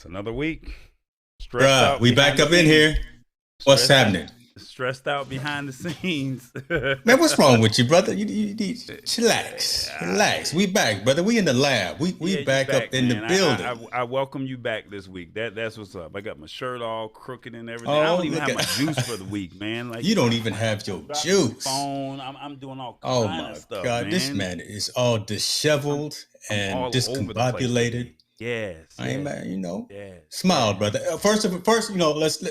It's another week. Stressed Bruh, out we behind back the up in scenes. here. What's Stressed happening? stressed out behind the scenes. Man, what's wrong with you, brother? You need chillax. Relax. We back, brother. We in the lab. We Yeah, you back up back, in the man. building. I welcome you back this week. That's what's up. I got my shirt all crooked and everything. I Oh, don't even look have at my juice for the week, man. Like you don't even have I'm your dropping my juice. phone. I'm doing all Oh kind of my stuff, God. This man. man is all I'm disheveled I'm and all over the place discombobulated. today. Yes, I ain't yes, man, yes, smile, yes. brother. First,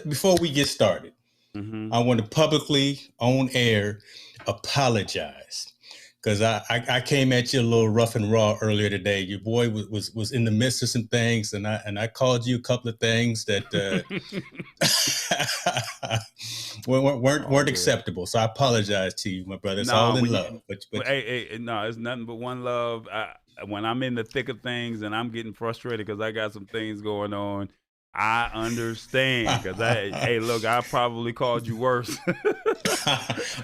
before we get started, Mm-hmm. I want to publicly on air apologize because I came at you a little rough and raw earlier today. Your boy was in the midst of some things, and I called you a couple of things that Oh weren't yeah. acceptable. So I apologize to you, my brother. It's all Nah, in when love. you, But hey, no, it's nothing but one love. When I'm in the thick of things and I'm getting frustrated because I got some things going on, I understand. Because hey, look, I probably called you worse.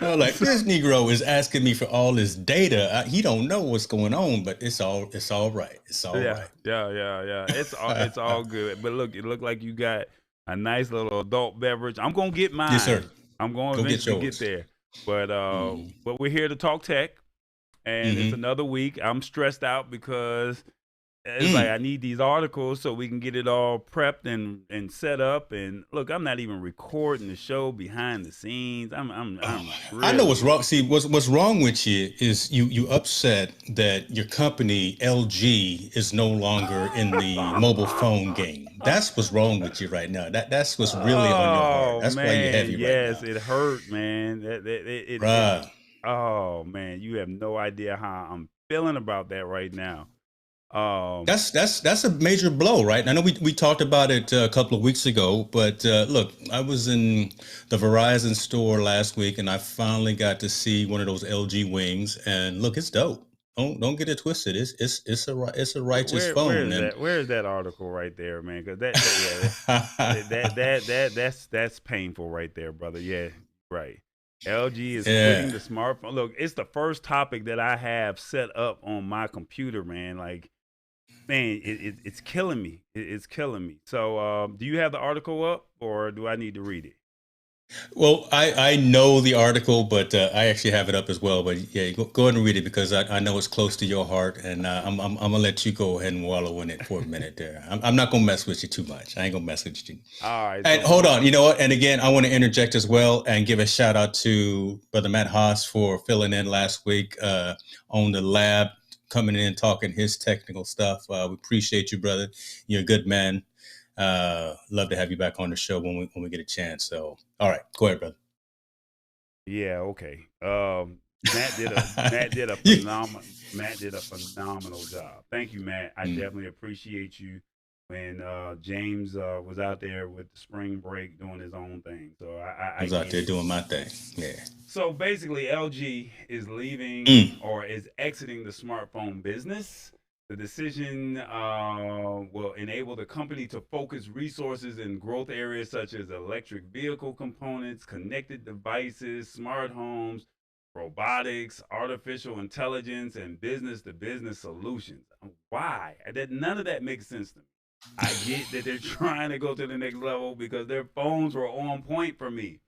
I'm like, So, this Negro is asking me for all this data. He don't know what's going on, but it's all right. It's all yeah, right. yeah. It's all good. But look, it looked like you got a nice little adult beverage. I'm gonna get Yes, sir. mine. I'm gonna Go get eventually get yours. there. But Mm-hmm. we're here to talk tech, and it's Mm-hmm. another week. I'm stressed out because it's like Mm. I need these articles so we can get it all prepped and set up. And look, I'm not even recording the show behind the scenes. Oh, I'm I know really what's wrong. See, what's wrong with you is you upset that your company LG is no longer in the mobile phone game. That's what's wrong with you right now. That's what's really on your heart. Oh That's why you're man, heavy right yes, now, it hurt, man. It bruh. oh man, you have no idea how I'm feeling about that right now. Um, That's a major blow, right? I know we talked about it a couple of weeks ago, but look, I was in the Verizon store last week, and I finally got to see one of those LG wings, and look, it's dope. Don't get it twisted. It's a righteous where phone, is and that? Where is that article right there, man? Because that yeah, that's painful right there, brother. Yeah, right. LG is quitting yeah. the smartphone. Look, it's the first topic that I have set up on my computer, man. Like, man, it's killing me. It's killing me. So, do you have the article up, or do I need to read it? Well, I know the article, but I actually have it up as well. But yeah, go ahead and read it because I know it's close to your heart, and I'm gonna let you go ahead and wallow in it for a minute there. I'm not gonna mess with you too much. I ain't gonna mess with you. All right. And So, hold on, you know what? And again, I want to interject as well and give a shout out to Brother Matt Haas for filling in last week on the lab, coming in talking his technical stuff. We appreciate you, brother. You're a good man. Love to have you back on the show when we get a chance. So, all right, go ahead, brother. yeah, okay. Matt did a Yeah. phenomenal job. Thank you, Matt. I Mm, definitely appreciate you when James was out there with the spring break doing his own thing. So I I was out get there it. doing my thing. Yeah. So basically, LG is leaving Mm, or is exiting the smartphone business. The decision will enable the company to focus resources in growth areas such as electric vehicle components, connected devices, smart homes, robotics, artificial intelligence, and business to business solutions. Why? None of that makes sense to me. I get that they're trying to go to the next level because their phones were on point for me.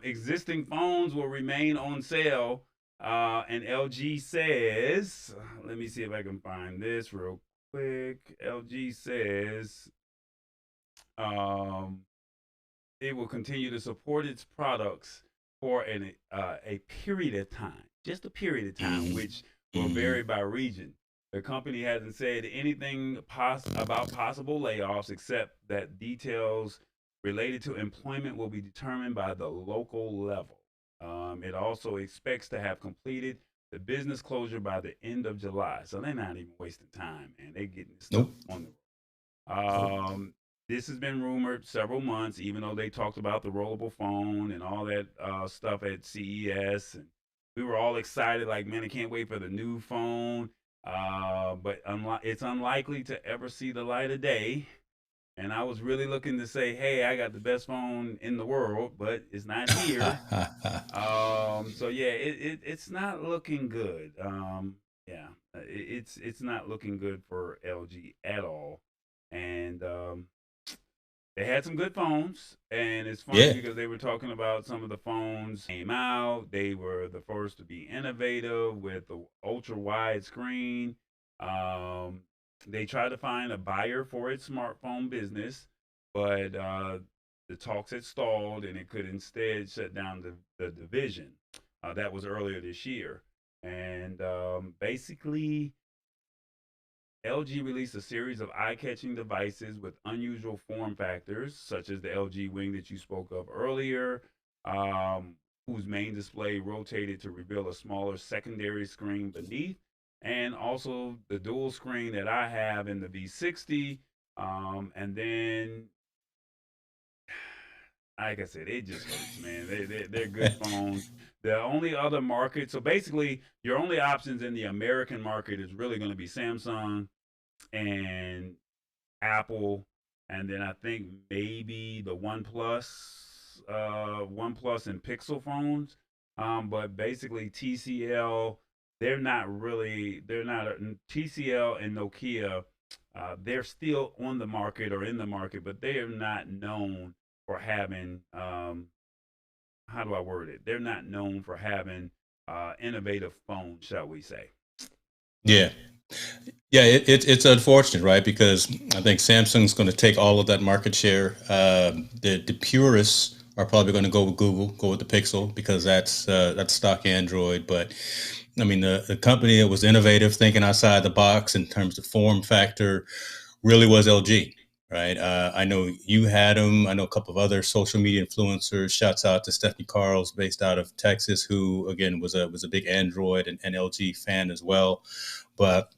Existing phones will remain on sale. And LG says, let me see if I can find this real quick. LG says um, it will continue to support its products for a period of time, just a period of time, mm, which will mm. vary by region. The company hasn't said anything about possible layoffs except that details related to employment will be determined by the local level. It also expects to have completed the business closure by the end of July. So they're not even wasting time, man. They're getting this stuff Nope. on the Nope. this has been rumored several months, even though they talked about the rollable phone and all that stuff at CES. And we were all excited, like, man, I can't wait for the new phone. But it's unlikely to ever see the light of day. And I was really looking to say, hey, I got the best phone in the world, but it's not here. So yeah, it's not looking good. Yeah, it's not looking good for LG at all. and they had some good phones. And it's funny Yeah. because they were talking about some of the phones came out. They were the first to be innovative with the ultra wide screen. Um, they tried to find a buyer for its smartphone business, but the talks had stalled, and it could instead shut down the division. That was earlier this year, and basically LG released a series of eye-catching devices with unusual form factors, such as the LG Wing that you spoke of earlier, whose main display rotated to reveal a smaller secondary screen beneath, and also the dual screen that I have in the V60. And then, like I said, it just hurts, man. They're good phones. The only other market, so basically, your only options in the American market is really going to be Samsung and Apple, and then I think maybe the OnePlus and Pixel phones. But basically TCL, they're not TCL and Nokia. They're still on the market or in the market, but they are not known for having how do I word it? They're not known for having innovative phones, shall we say? Yeah. Yeah, it's unfortunate, right? Because I think Samsung's going to take all of that market share. The purists are probably going to go with Google, go with the Pixel because that's stock Android. But I mean, the company that was innovative, thinking outside the box in terms of form factor, really was LG, right? I know you had them. I know a couple of other social media influencers. Shouts out to Stephanie Carls, based out of Texas, who again was a big Android and LG fan as well. But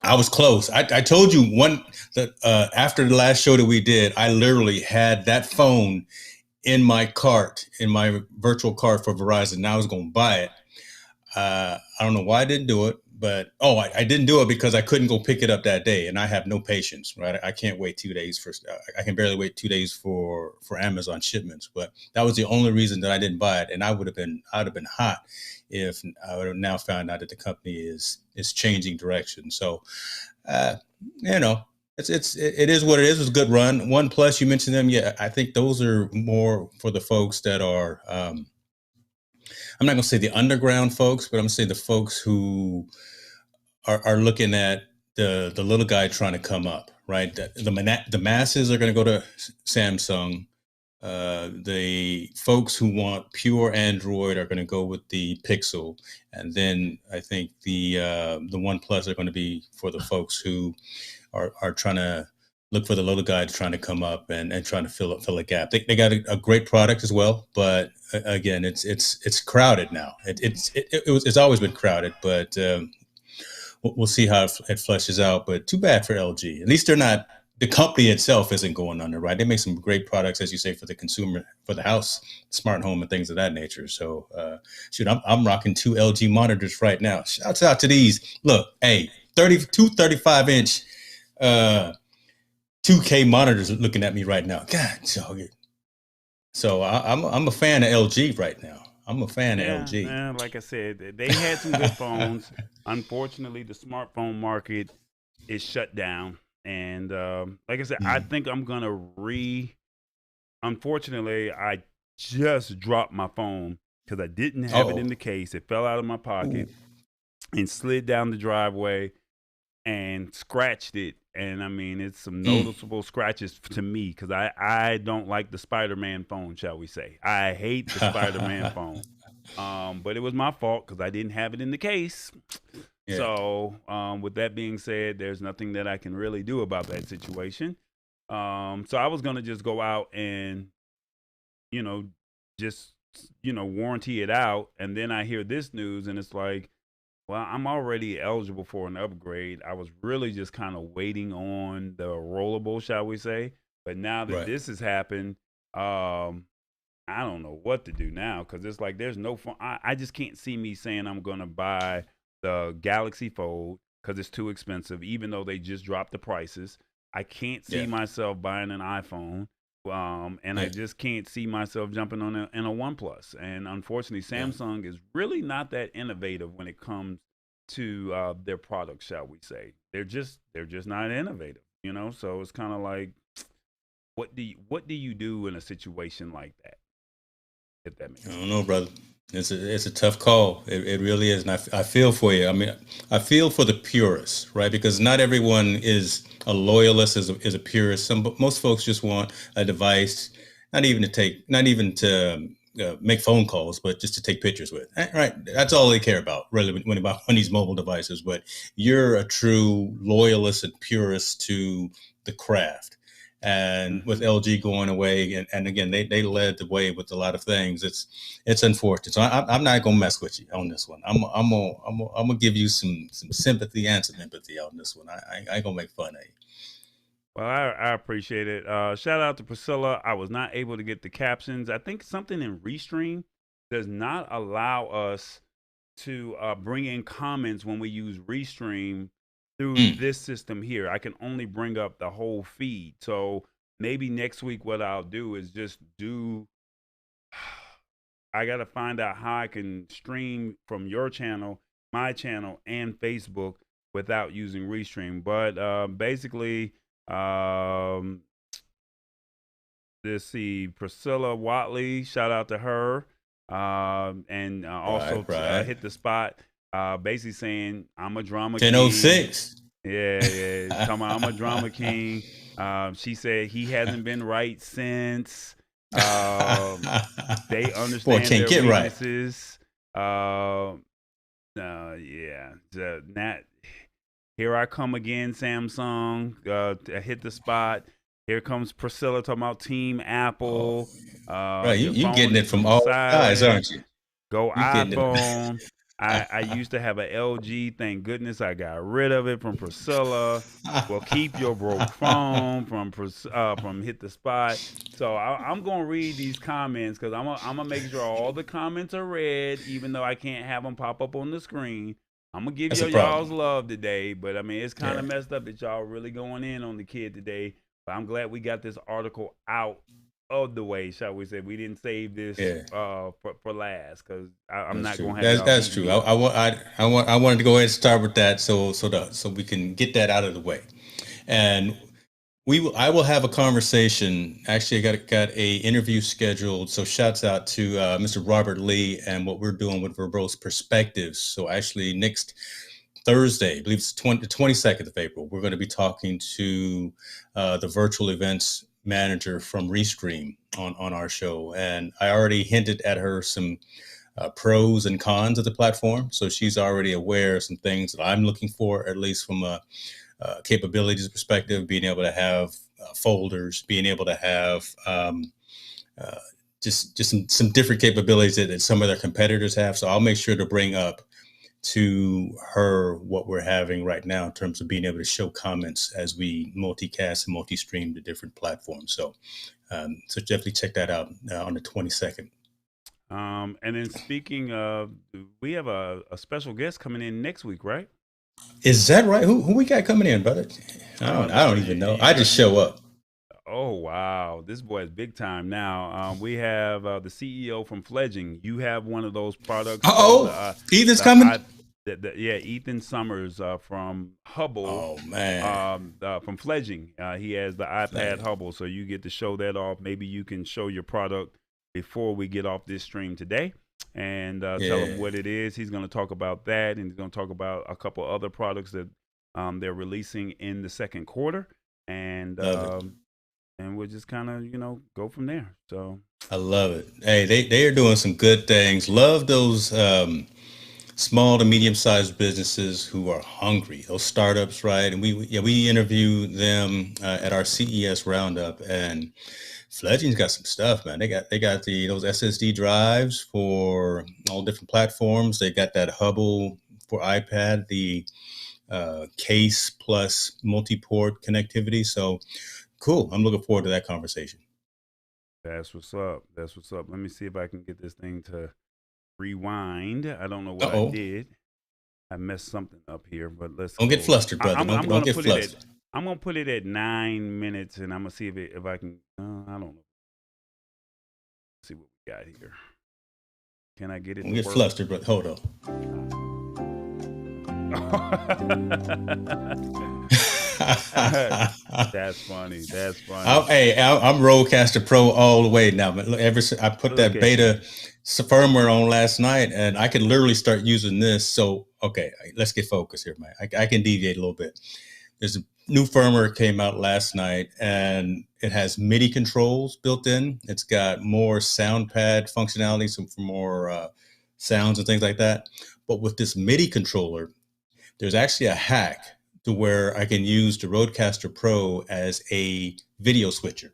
I was close. I told you one that after the last show that we did, I literally had that phone in my cart, in my virtual cart for Verizon. And I was going to buy it. I don't know why I didn't do it, but I didn't do it because I couldn't go pick it up that day, and I have no patience. Right, I can't wait 2 days for. I can barely wait 2 days for Amazon shipments. But that was the only reason that I didn't buy it, and I'd have been hot if I would have now found out that the company is changing direction. So, uh, you know. It is what it is. It was a good run. One Plus, you mentioned them. Yeah, I think those are more for the folks that are I'm not going to say the underground folks, but I'm going to say the folks who are looking at the little guy trying to come up, right? The masses are going to go to Samsung. The folks who want pure Android are going to go with the Pixel, and then I think the One Plus are going to be for the folks who are trying to look for the little guy trying to come up and trying to fill a gap. They got a great product as well, but again, it's crowded now. It's always been crowded, but we'll see how it fleshes out. But too bad for LG. At least they're not. The company itself isn't going under, right? They make some great products, as you say, for the consumer, for the house, smart home, and things of that nature. So, shoot, I'm rocking two LG monitors right now. Shouts out to these. Look, hey, 35 inch 2K monitors looking at me right now. God, so I'm a fan of LG right now. I'm a fan of Yeah, LG. like I said, they had some good phones. Unfortunately, the smartphone market is shut down, and like I said, I Mm. think I'm gonna Unfortunately, I just dropped my phone because I didn't have it Oh, in the case. It fell out of my pocket and slid down the driveway and scratched it. And I mean, it's some mm. noticeable scratches to me because I don't like the Spider-Man phone, shall we say. I hate the Spider-Man phone. But it was my fault because I didn't have it in the case. Yeah. So, with that being said, there's nothing that I can really do about that situation. So I was gonna just go out and, you know, just warranty it out, and then I hear this news, and it's like, well, I'm already eligible for an upgrade. I was really just kind of waiting on the rollable, shall we say. But now that Right. this has happened, um, I don't know what to do now because it's like there's no fun. I just can't see me saying I'm going to buy the Galaxy Fold because it's too expensive, even though they just dropped the prices. I can't see Yeah. myself buying an iPhone. And I Yeah. just can't see myself jumping on in a OnePlus. And unfortunately, Yeah. Samsung is really not that innovative when it comes to their products, shall we say? They're just not innovative. you know. So it's kind of like, what do you do in a situation like that? If that makes I sense. don't know, brother. It's a tough call. It really is, and I feel for you. I mean, I feel for the purists, right? Because not everyone is a loyalist, is a purist. Most folks just want a device, not even to make phone calls, but just to take pictures with. Right? That's all they care about, really, when these mobile devices. But you're a true loyalist and purist to the craft. And with Mm-hmm. LG going away, and again, they led the way with a lot of things. It's unfortunate. So I'm not gonna mess with you on this one. I'm gonna give you some sympathy and some empathy on this one. I ain't gonna make fun of you. Well, I appreciate it. Shout out to Priscilla. I was not able to get the captions. I think something in Restream does not allow us to bring in comments when we use Restream through Mm. this system here. I can only bring up the whole feed. So maybe next week, what I'll do is just do. I got to find out how I can stream from your channel, my channel, and Facebook without using Restream. But basically, um, let's see, Priscilla Watley, shout out to her, and Right, also right. hit the spot. Basically saying I'm a drama king. 10:06. Yeah, talking about I'm a drama king. She said he hasn't been right since. Um, they Boy, understand can't their get right. weaknesses. Yeah, Nat. Here I come again, Samsung. Hit the spot. Here comes Priscilla talking about Team Oh, Apple. right. Your You phone getting it is from too all sides, silent. aren't you? Go You getting it. iPhone. I used to have an LG. Thank goodness I got rid of it from Priscilla. Well, keep your broke phone from Hit the Spot. So I'm gonna read these comments because I'm gonna make sure all the comments are read, even though I can't have them pop up on the screen. I'm gonna give That's a y'all's problem. love today, but I mean it's kind Yeah. of messed up that y'all really going in on the kid today. But I'm glad we got this article out of the way, shall we say? We didn't save this Yeah. for last because I'm That's not true. gonna have y'all That's beating true. me up. I wanted to go ahead and start with that so we can get that out of the way. And I will have a conversation. Actually, I got a interview scheduled. So shouts out to Mr. Robert Lee and what we're doing with Verbose Perspectives. So actually next Thursday, I believe it's the 22nd of April, we're going to be talking to the virtual events manager from Restream on our show. And I already hinted at her some pros and cons of the platform. So she's already aware of some things that I'm looking for, at least from a capabilities perspective, being able to have folders, being able to have uh, just some different capabilities that some of their competitors have. So I'll make sure to bring up to her what we're having right now in terms of being able to show comments as we multicast and multi-stream to different platforms. So definitely check that out on the 22nd. And then speaking of, we have a special guest coming in next week, right? Is that right? Who we got coming in, brother? I don't even know. I just show up. Oh wow, this boy is big time now. We have the CEO from Fledging. You have one of those products called Oh, Ethan's the coming. I, yeah, Ethan Summers from Hubble, Oh man, from Fledging. He has the iPad Flag. Hubble, so you get to show that off. Maybe you can show your product before we get off this stream today, and tell him Yeah, what it is. He's going to talk about that, and he's going to talk about a couple other products that they're releasing in the second quarter, and love it. we'll just kind of go from there. So I love it. Hey, they are doing some good things. Love those small to medium sized businesses who are hungry. Those startups, right? And we interview them at our CES roundup, and Fledging's got some stuff, man. They got those SSD drives for all different platforms. They got that Hubble for iPad, the case plus multi-port connectivity. So cool. I'm looking forward to that conversation. that's what's up. That's what's up. Let me see if I can get this thing to rewind. I don't know what I Uh-oh. did. I messed something up here, but let's Don't get go. flustered, brother. I'm Don't gonna get put it at flustered. 9 minutes, and I'm gonna see if I can. I don't know. See what we got here. Can I get it Don't to get work? flustered, brother. Hold on. That's funny. That's funny. I'm Rodecaster Pro all the way now. But look, I put Look that at you. beta firmware on last night, and I can literally start using this. So, okay, let's get focused here, man. I can deviate a little bit. There's a new firmware came out last night, and it has MIDI controls built in. It's got more sound pad functionality, some for more sounds and things like that. But with this MIDI controller, there's actually a hack to where I can use the Rodecaster Pro as a video switcher.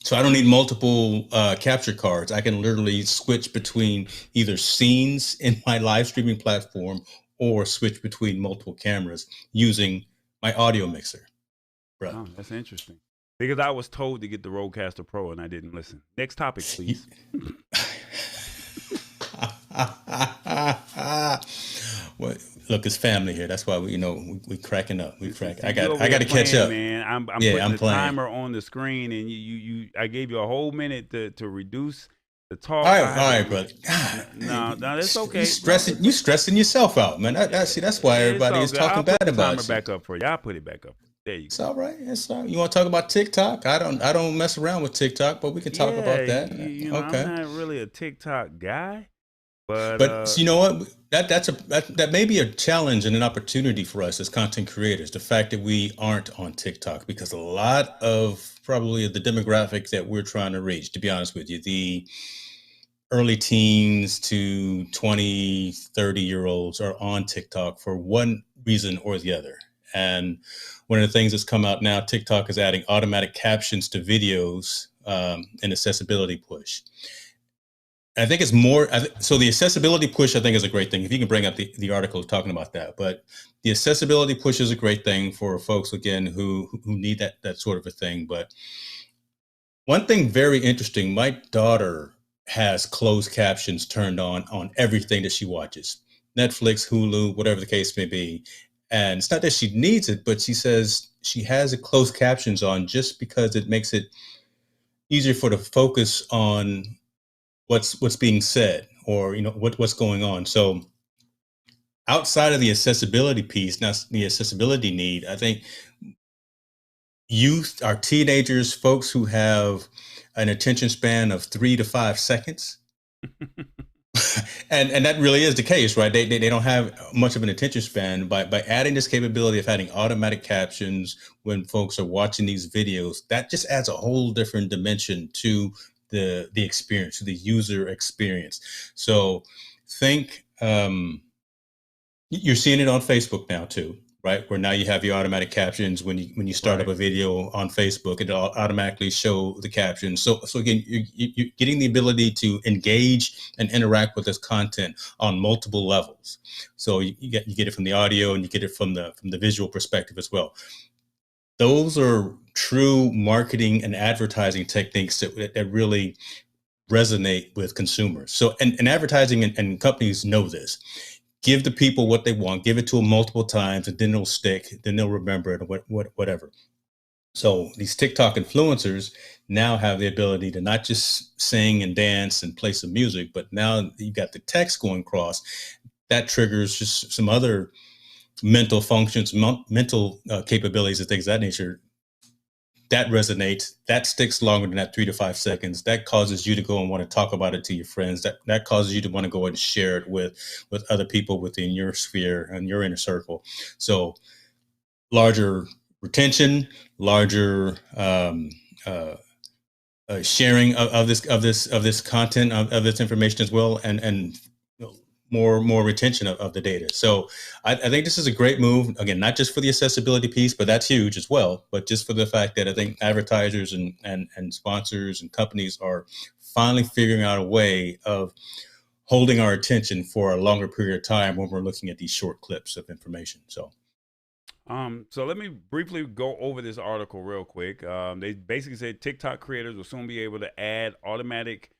So I don't need multiple capture cards. I can literally switch between either scenes in my live streaming platform or switch between multiple cameras using my audio mixer, brother. Oh, that's interesting. Because I was told to get the Rodecaster Pro and I didn't listen. Next topic, please. Well, look, it's family here. That's why we cracking up. We crack. See, I you got over I here got to catch playing, up. man. I'm Yeah, putting I'm the playing. timer on the screen, and you I gave you a whole minute to reduce the All talk. right, I had all to. right, brother. God, No, no, that's you okay. No, stressing you stressing yourself out, man. That's why it's everybody all is good. I'll talking put bad the timer about you. back up for you. I'll put it back up. There you It's go. all right. It's all right. You want to talk about TikTok? I don't mess around with TikTok, but we can talk Yeah, about that. you know, I'm Okay. not really a TikTok guy, but But you know what? That may be a challenge and an opportunity for us as content creators. The fact that we aren't on TikTok, because a lot of probably the demographic that we're trying to reach, to be honest with you, the early teens to 20, 30-year olds are on TikTok for one reason or the other. And one of the things that's come out now, TikTok is adding automatic captions to videos, an accessibility push. I think it's more. So the accessibility push, I think, is a great thing. If you can bring up the article talking about that, but the accessibility push is a great thing for folks again who need that sort of a thing. But one thing very interesting, my daughter has closed captions turned on everything that she watches, Netflix, Hulu, whatever the case may be. And it's not that she needs it, but she says she has the closed captions on just because it makes it easier for the focus on what's being said or what's going on. So outside of the accessibility piece, now the accessibility need, I think youth, our teenagers, folks who have an attention span of 3 to 5 seconds, and that really is the case, right? They don't have much of an attention span. By adding this capability of having automatic captions when folks are watching these videos, that just adds a whole different dimension to the experience, to the user experience. So think you're seeing it on Facebook now too, right? Where now you have your automatic captions when you start up right. a video on Facebook, it'll automatically show the captions. So again, you're getting the ability to engage and interact with this content on multiple levels. So you get it from the audio and you get it from the visual perspective as well. Those are true marketing and advertising techniques that really resonate with consumers. So and advertising and companies know this. Give the people what they want, give it to them multiple times, and then it'll stick, then they'll remember it, or whatever. So these TikTok influencers now have the ability to not just sing and dance and play some music, but now you got the text going across. That triggers just some other mental functions, mental capabilities and things of that nature. That resonates. That sticks longer than that 3 to 5 seconds. That causes you to go and want to talk about it to your friends. That causes you to want to go and share it with other people within your sphere and your inner circle. So larger retention, larger uh, sharing of this content of this information as well, and more retention of the data. So I think this is a great move. Again, not just for the accessibility piece, but that's huge as well. But just for the fact that I think advertisers and sponsors and companies are finally figuring out a way of holding our attention for a longer period of time when we're looking at these short clips of information. So So let me briefly go over this article real quick. They basically said TikTok creators will soon be able to add automatic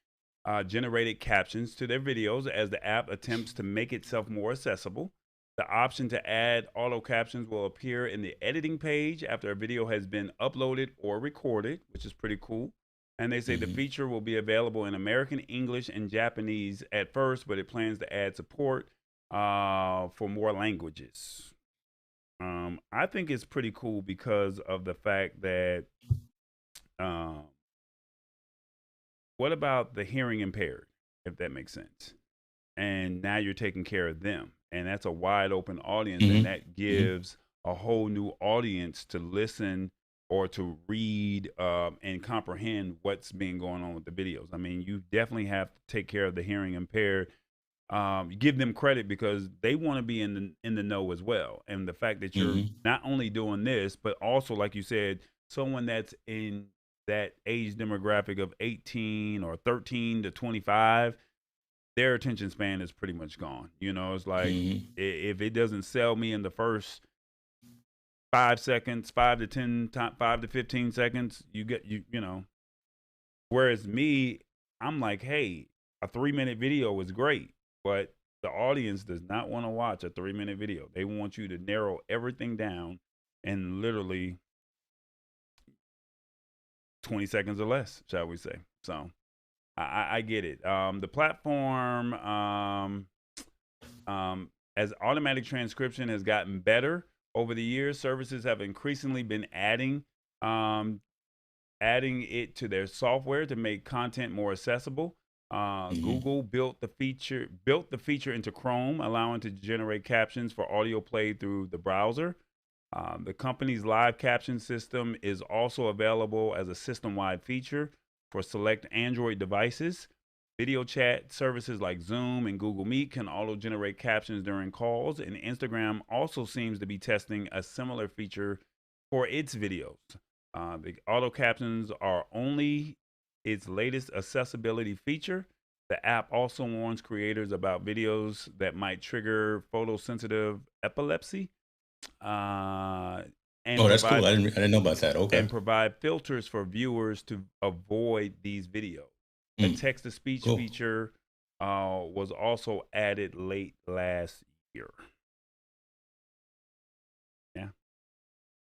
generated captions to their videos as the app attempts to make itself more accessible. The option to add auto captions will appear in the editing page after a video has been uploaded or recorded, which is pretty cool. And they say the mhm. feature will be available in American, English, and Japanese at first, but it plans to add support for more languages. I think it's pretty cool because of the fact that um, what about the hearing impaired, if that makes sense? And now you're taking care of them, and that's a wide open audience, and Mm-hmm. that Mm-hmm. gives a whole new audience to listen or to read and comprehend what's being going on with the videos. I mean, you definitely have to take care of the hearing impaired. Give them credit because they want to be in the know as well. And the fact that you're Mm-hmm. not only doing this, but also, like you said, someone that's in that age demographic of 18 or 13 to 25, their attention span is pretty much gone. You know, it's like Mm-hmm. if it doesn't sell me in the first 5 seconds, 5 to 15 seconds, you get you know. Whereas me, I'm like, hey, a 3 minute video is great, but the audience does not want to watch a 3 minute video. They want you to narrow everything down in literally 20 seconds or less, shall we say. So I get it. The platform, as automatic transcription has gotten better over the years, services have increasingly been um, adding it to their software to make content more accessible. Mm-hmm. Google built the feature into Chrome, allowing to generate captions for audio played through the browser. The company's live caption system is also available as a system-wide feature for select Android devices. Video chat services like Zoom and Google Meet can auto-generate captions during calls, and Instagram also seems to be testing a similar feature for its videos. The auto captions are only its latest accessibility feature. The app also warns creators about videos that might trigger photosensitive epilepsy, uh, and Oh, that's cool. provide I didn't know about that. Okay. and provide filters for viewers to avoid these videos. A Mm. text to speech Cool. feature was also added late last year. Yeah,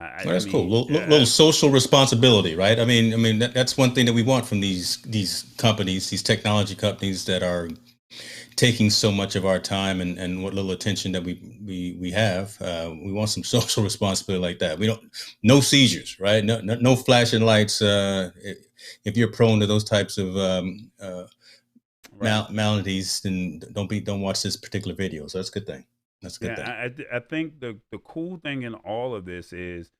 I, I Oh, I that's cool. mean, Little social responsibility, right? I mean that's one thing that we want from these companies, these technology companies that are taking so much of our time and what little attention that we have. We want some social responsibility like that. We don't no seizures, right? No flashing lights. If you're prone to those types of right. maladies, then don't watch this particular video. So that's a good thing. That's a good Yeah, thing. I think the cool thing in all of this is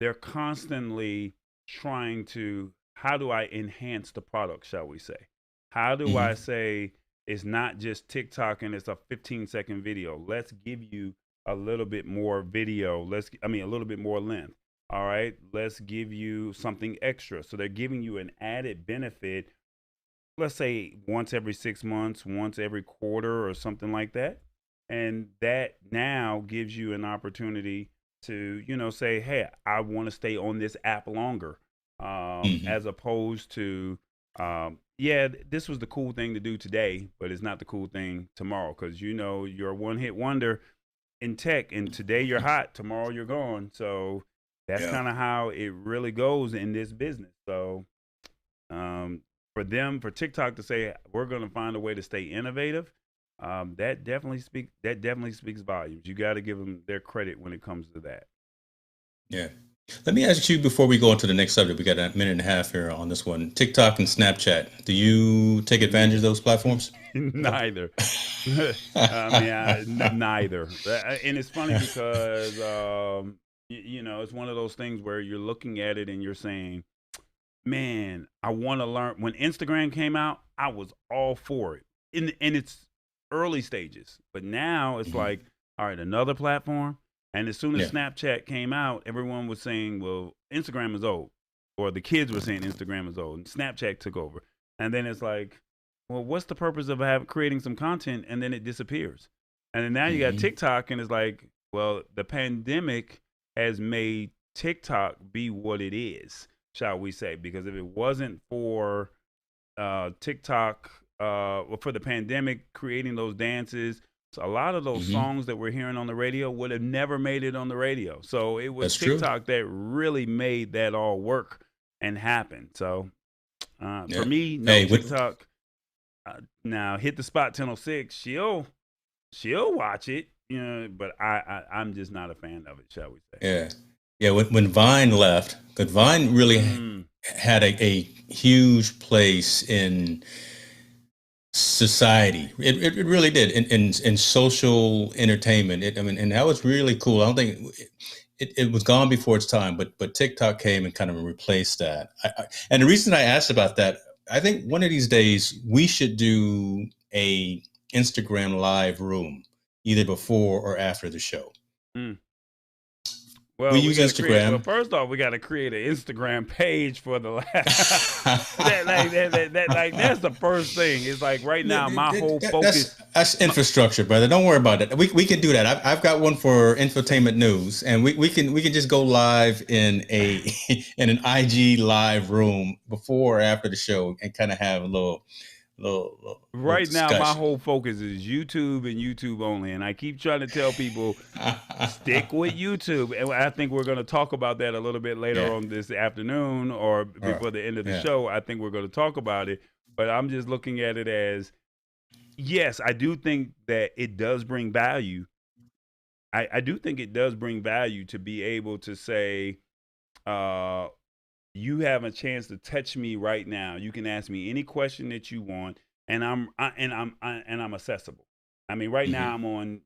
they're constantly trying to, how do I enhance the product, shall we say? How do I Hmm. say it's not just TikTok and it's a 15-second video? Let's give you a little bit more video. A little bit more length. All right, let's give you something extra. So they're giving you an added benefit, let's say once every 6 months, once every quarter, or something like that. And that now gives you an opportunity to, say, hey, I want to stay on this app longer, Hmm. as opposed to, yeah, this was the cool thing to do today, but it's not the cool thing tomorrow because, you're a one hit wonder in tech, and today you're hot, tomorrow you're gone. So that's Yeah. kind of how it really goes in this business. So, um, for TikTok to say we're going to find a way to stay innovative, that definitely speaks volumes. You got to give them their credit when it comes to that. Yeah. Let me ask you before we go on to the next subject. We got a minute and a half here on this one. TikTok and Snapchat. Do you take advantage of Neither. those platforms? Neither. I mean, neither. And it's funny because it's one of those things where you're looking at it and you're saying, man, I want to learn. When Instagram came out, I was all for it in its early stages. But now it's Mhm. like, all right, another platform. And as soon as Yeah. Snapchat came out, everyone was saying, well, Instagram is old. Or the kids were saying Instagram is old. And Snapchat took over. And then it's like, well, what's the purpose of creating some content and then it disappears? And then now you got Hmm. TikTok, and it's like, well, the pandemic has made TikTok be what it is, shall we say? Because if it wasn't for TikTok, for the pandemic creating those dances, so a lot of those Hmm. songs that we're hearing on the radio would have never made it on the radio. So it was That's true. TikTok that really made that all work and happen. So for Yeah. me, no, Hey, with TikTok. Now hit the spot 1006. She'll watch it. you know, but I'm just not a fan of it, shall we say? Yeah. When Vine left, because Vine really had a huge place in society. It really did in social entertainment. And that was really cool. I don't think it was gone before its time, but TikTok came and kind of replaced that. And the reason I asked about that, I think one of these days we should do a Instagram live room, either before or after the show. Well, we use got to create. Well, Instagram. first off, we got to create an Instagram page for the last. That's the first thing. It's like right now, my whole focus. That's infrastructure, brother. Don't worry about it. We can do that. I've got one for infotainment news, and we can just go live in in an IG live room before or after the show, and kind of have a little Right now, my discussion. whole focus is YouTube and YouTube only, and I keep trying to tell people stick with YouTube. And I think we're going to talk about that a little bit later on this afternoon or before the end of the show. I think we're going to talk about it, but I'm just looking at it as, yes, I do think that it does bring value. I do think it does bring value to be able to say, you have a chance to touch me right now. You can ask me any question that you want, and I'm accessible. I mean, right now I'm on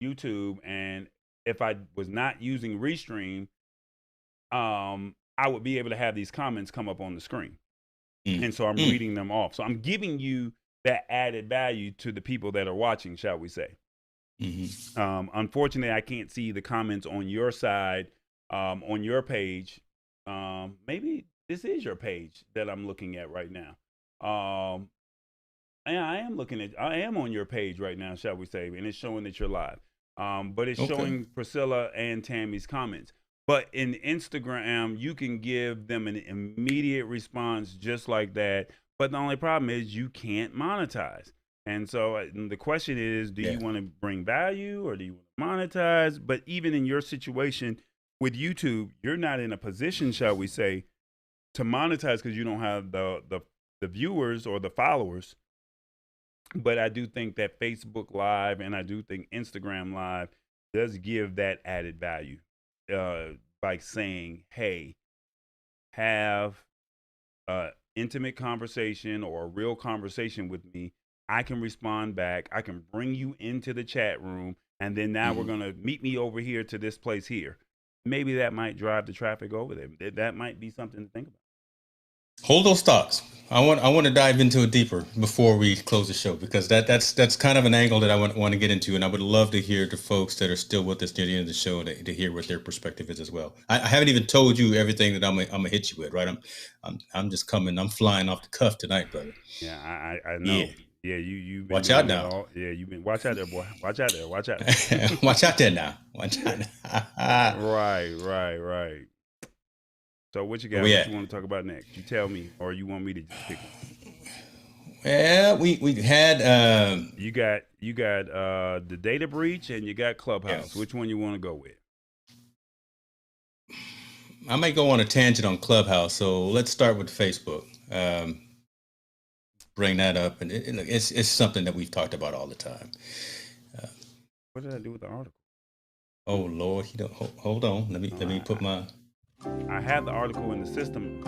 YouTube, and if I was not using Restream, I would be able to have these comments come up on the screen, and so I'm reading them off. So I'm giving you that added value to the people that are watching, shall we say? Unfortunately, I can't see the comments on your side, on your page. Maybe this is your page that I'm looking at right now. And I am on your page right now, shall we say, and it's showing that you're live. But it's showing Priscilla and Tammy's comments. But in Instagram, you can give them an immediate response just like that. But the only problem is you can't monetize. And so the question is, do you want to bring value or do you want to monetize? But even in your situation with YouTube, you're not in a position, shall we say, to monetize because you don't have the viewers or the followers. But I do think that Facebook Live and I do think Instagram Live does give that added value by saying, hey, have an intimate conversation or a real conversation with me. I can respond back. I can bring you into the chat room. And then now we're going to meet me over here to this place here. Maybe that might drive the traffic over there. That might be something to think about. Hold those thoughts. I want to dive into it deeper before we close the show, because that's kind of an angle that I want to get into, and I would love to hear the folks that are still with us near the end of the show to hear what their perspective is as well. I haven't even told you everything that I'm gonna hit you with, right? I'm just coming. I'm flying off the cuff tonight, brother. Yeah, I know. Yeah, you've been watch out now. You've been watch out there, boy. Watch out there. Watch out there. Watch out there now. Watch out. Right. So what you got? What you want to talk about next? You tell me, or you want me to just pick one? Yeah, we had you got the data breach and you got Clubhouse. Yes. Which one you want to go with? I might go on a tangent on Clubhouse, so let's start with Facebook. Bring that up, and it's something that we've talked about all the time. What did I do with the article? Oh Lord, hold on. Let me put my. I have the article in the system.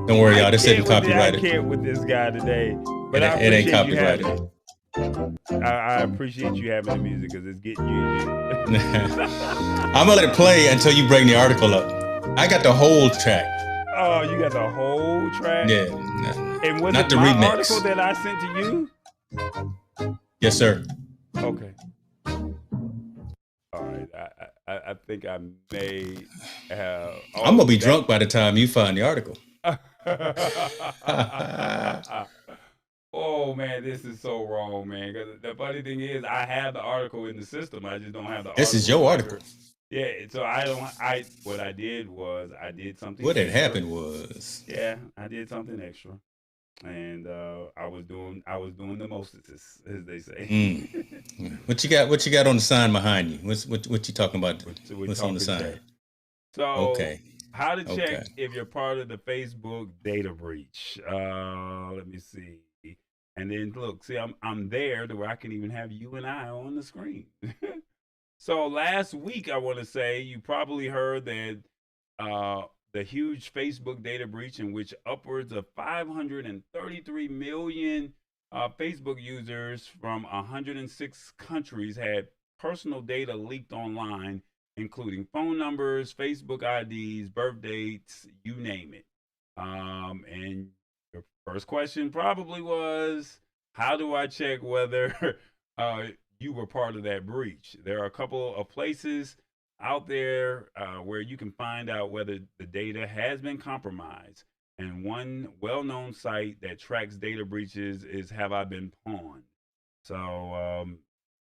Don't worry, y'all. This isn't copyrighted. I can't with this guy today, but it ain't copyrighted. I appreciate you having the music because it's getting you. I'm gonna let it play until you bring the article up. I got the whole track. Oh, you got the whole track? Yeah. And was not it the my remix. article that I sent to you? Yes, sir. Okay. All right. I think I may have. I'm gonna be drunk by the time you find the article. Oh man, this is so wrong, man. Because the funny thing is, I have the article in the system. I just don't have the. This is your article. Yeah, so what I did was I did something. What had happened was. Yeah, I did something extra, and I was doing the mostest, as they say. What you got on the sign behind you? What you talking about? What's on the sign? Check. So how to check if you're part of the Facebook data breach? Let me see. And then look, see, I'm there to where I can even have you and I on the screen. So last week, I want to say you probably heard that uh, the huge Facebook data breach in which upwards of 533 million Facebook users from 106 countries had personal data leaked online, including phone numbers, Facebook IDs, birth dates, you name it. And your first question probably was, how do I check whether uh, you were part of that breach? There are a couple of places out there where you can find out whether the data has been compromised. And one well known site that tracks data breaches is Have I Been Pawned? So,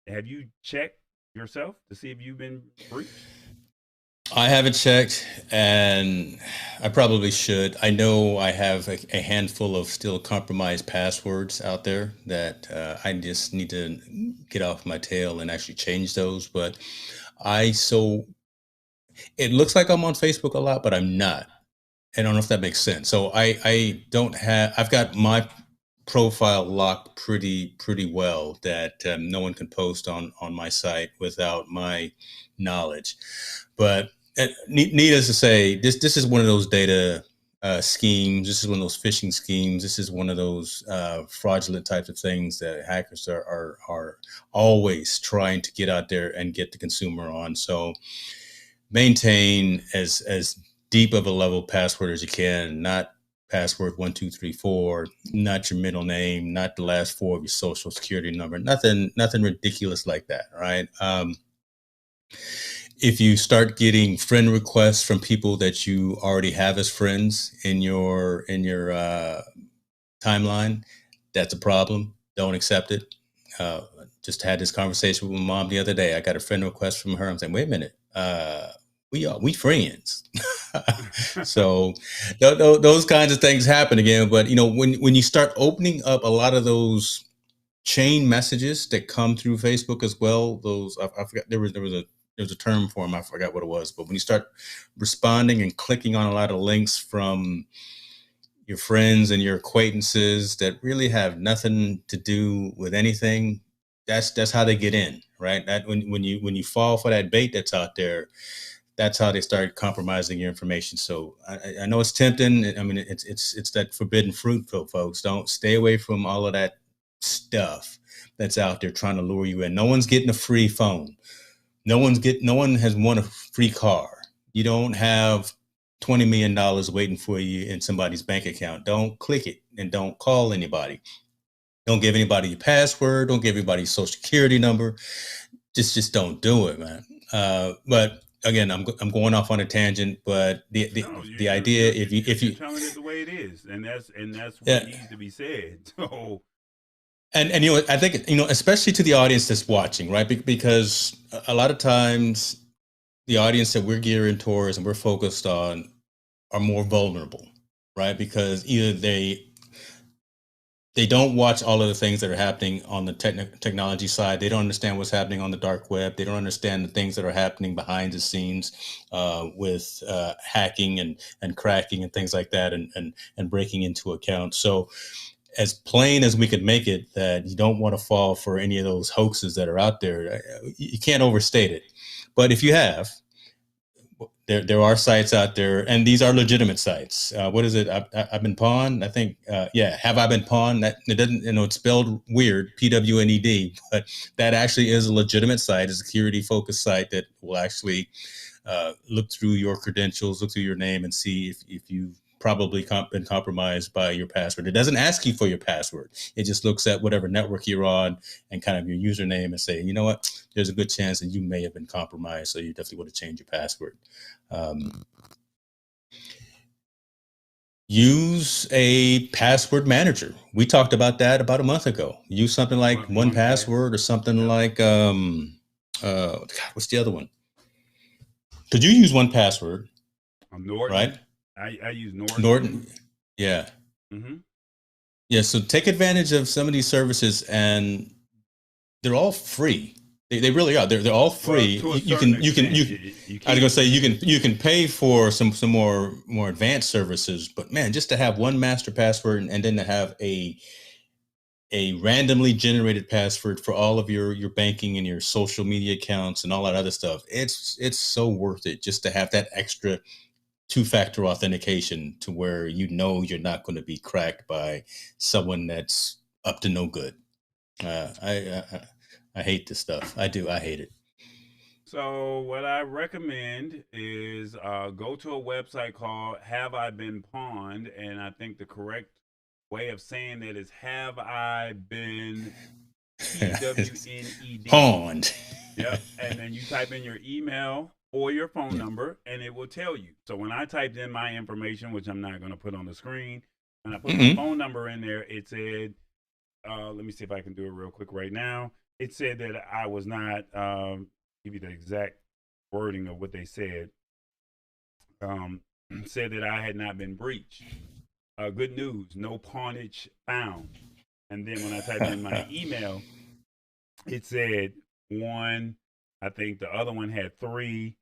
have you checked yourself to see if you've been breached? I haven't checked, and I probably should. I know I have a handful of still compromised passwords out there that I just need to get off my tail and actually change those. But I so it looks like I'm on Facebook a lot, but I'm not. I don't know if that makes sense. So I don't have. I've got my profile locked pretty well that no one can post on my site without my knowledge. But needless to say, this is one of those data schemes. This is one of those phishing schemes. This is one of those fraudulent types of things that hackers are always trying to get out there and get the consumer on. So maintain as deep of a level password as you can, not password 1234, not your middle name, not the last four of your social security number, nothing ridiculous like that, right? If you start getting friend requests from people that you already have as friends in your timeline, that's a problem. Don't accept it. Just had this conversation with my mom the other day. I got a friend request from her. I'm saying, wait a minute, we friends. So those kinds of things happen again. But when you start opening up a lot of those chain messages that come through Facebook as well, those I forgot there was a term for them. I forgot what it was. But when you start responding and clicking on a lot of links from your friends and your acquaintances that really have nothing to do with anything, that's how they get in, right? That when you fall for that bait that's out there, that's how they start compromising your information. So I know it's tempting. I mean, it's that forbidden fruit, folks. Don't stay away from all of that stuff that's out there trying to lure you in. No one's getting a free phone. No one has won a free car. You don't have $20 million waiting for you in somebody's bank account. Don't click it and don't call anybody. Don't give anybody your password. Don't give anybody your social security number. Just don't do it, man. But again, I'm going off on a tangent. But No, the idea, if you're you telling it the way it is, and that's what yeah, needs to be said. So and I think especially to the audience that's watching, right? Because a lot of times the audience that we're gearing towards and we're focused on are more vulnerable, right? Because either they don't watch all of the things that are happening on the technology side. They don't understand what's happening on the dark web. They don't understand the things that are happening behind the scenes with hacking and cracking and things like that, and breaking into accounts. So as plain as we could make it, that you don't want to fall for any of those hoaxes that are out there. You can't overstate it. But if you have, there are sites out there, and these are legitimate sites. What is it? I've been pawned. I think, yeah. Have I been pawned? That it doesn't, it's spelled weird, PWNED, but that actually is a legitimate site, a security focused site that will actually look through your credentials, look through your name, and see if you've probably been compromised by your password. It doesn't ask you for your password. It just looks at whatever network you're on and kind of your username and say, you know what, there's a good chance that you may have been compromised. So you definitely want to change your password. Use a password manager. We talked about that about a month ago. Use something like one pass. 1Password or something Yep. like God, what's the other one? Could you use 1Password? Norton. Right? I use Norton. Norton. Yeah. Mm-hmm. Yeah. So take advantage of some of these services, and they're all free. They really are. They're all free. Well, to a certain extent, you I was gonna can't. say you can pay for some more advanced services, but man, just to have one master password and then to have a a randomly generated password for all of your banking and your social media accounts and all that other stuff. It's so worth it just to have that extra two-factor authentication to where you know you're not going to be cracked by someone that's up to no good. I hate this stuff. I do. I hate it. So what I recommend is go to a website called Have I Been Pawned, and I think the correct way of saying that is Have I Been PWNED. Pawned. Yep. And then you type in your email or your phone number, and it will tell you. So when I typed in my information, which I'm not going to put on the screen, and I put my phone number in there, it said, let me see if I can do it real quick right now. It said that I was not, give you the exact wording of what they said. Said that I had not been breached. Good news, no pawnage found. And then when I typed in my email, it said one. I think the other one had 3,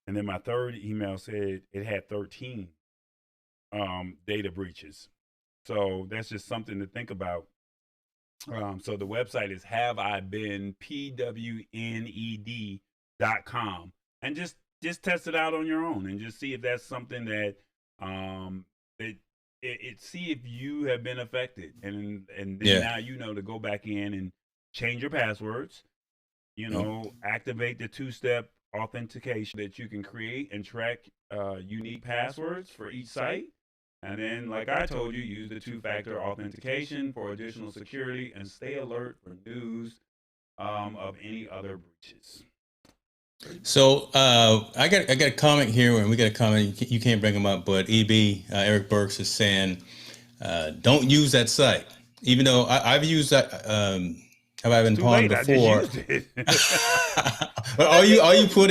and then my third email said it had 13 data breaches. So that's just something to think about. So the website is haveibeenpwned.com, and just test it out on your own and just see if that's something that see if you have been affected, and then now you know to go back in and change your passwords. Activate the 2-step authentication that you can create and track unique passwords for each site. And then, like I told you, use the 2-factor authentication for additional security, and stay alert for news of any other breaches. So I got a comment here, and we got a comment. You can't bring them up, but Eric Burks is saying, don't use that site. Even though I've used that. Have I been pawned before? I just used it. But all you put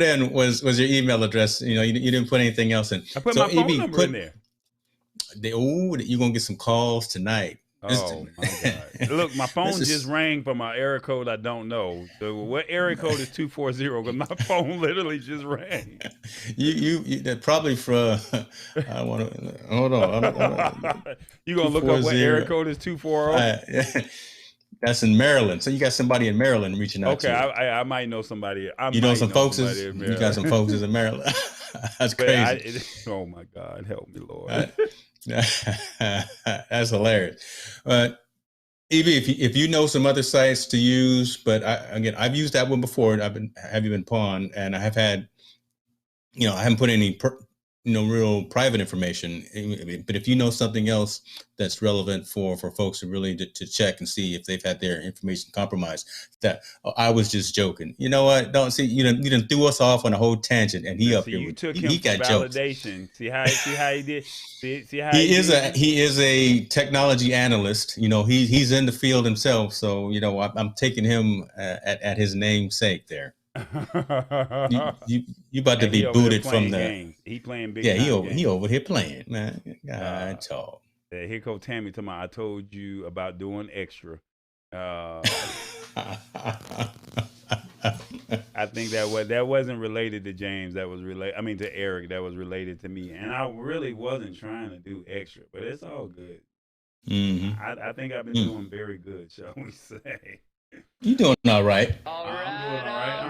in was your email address. You didn't put anything else in. I put my phone number in there. You're gonna get some calls tonight. Oh my God! Look, my phone just rang from my area code I don't know. So what area code is 240? Because my phone literally just rang. You probably from. I want to hold on. You gonna look up what area code is 240? That's in Maryland. So you got somebody in Maryland reaching out to you. Okay, I might know somebody. You got some folks in Maryland. That's crazy. Oh my God, help me, Lord. That's hilarious. But EB, if you know some other sites to use, but I've used that one before. Have you been pawned, and I have had, I haven't put any real private information. But if you know something else that's relevant for folks to really to check and see if they've had their information compromised, I was just joking. You know what? Don't see you didn't threw us off on a whole tangent, and he got validation. Jokes. See how he did. See how he is a technology analyst. He's in the field himself. So I'm taking him at his namesake there. you about to be booted from the games. He playing big. He over here playing, man. God, talk. Here go Tammy to I told you about doing extra. I think that wasn't related to James. That was to Eric. That was related to me, and I really wasn't trying to do extra, but it's all good. Mm-hmm. I think I've been doing very good, shall we say? You doing all right? All right.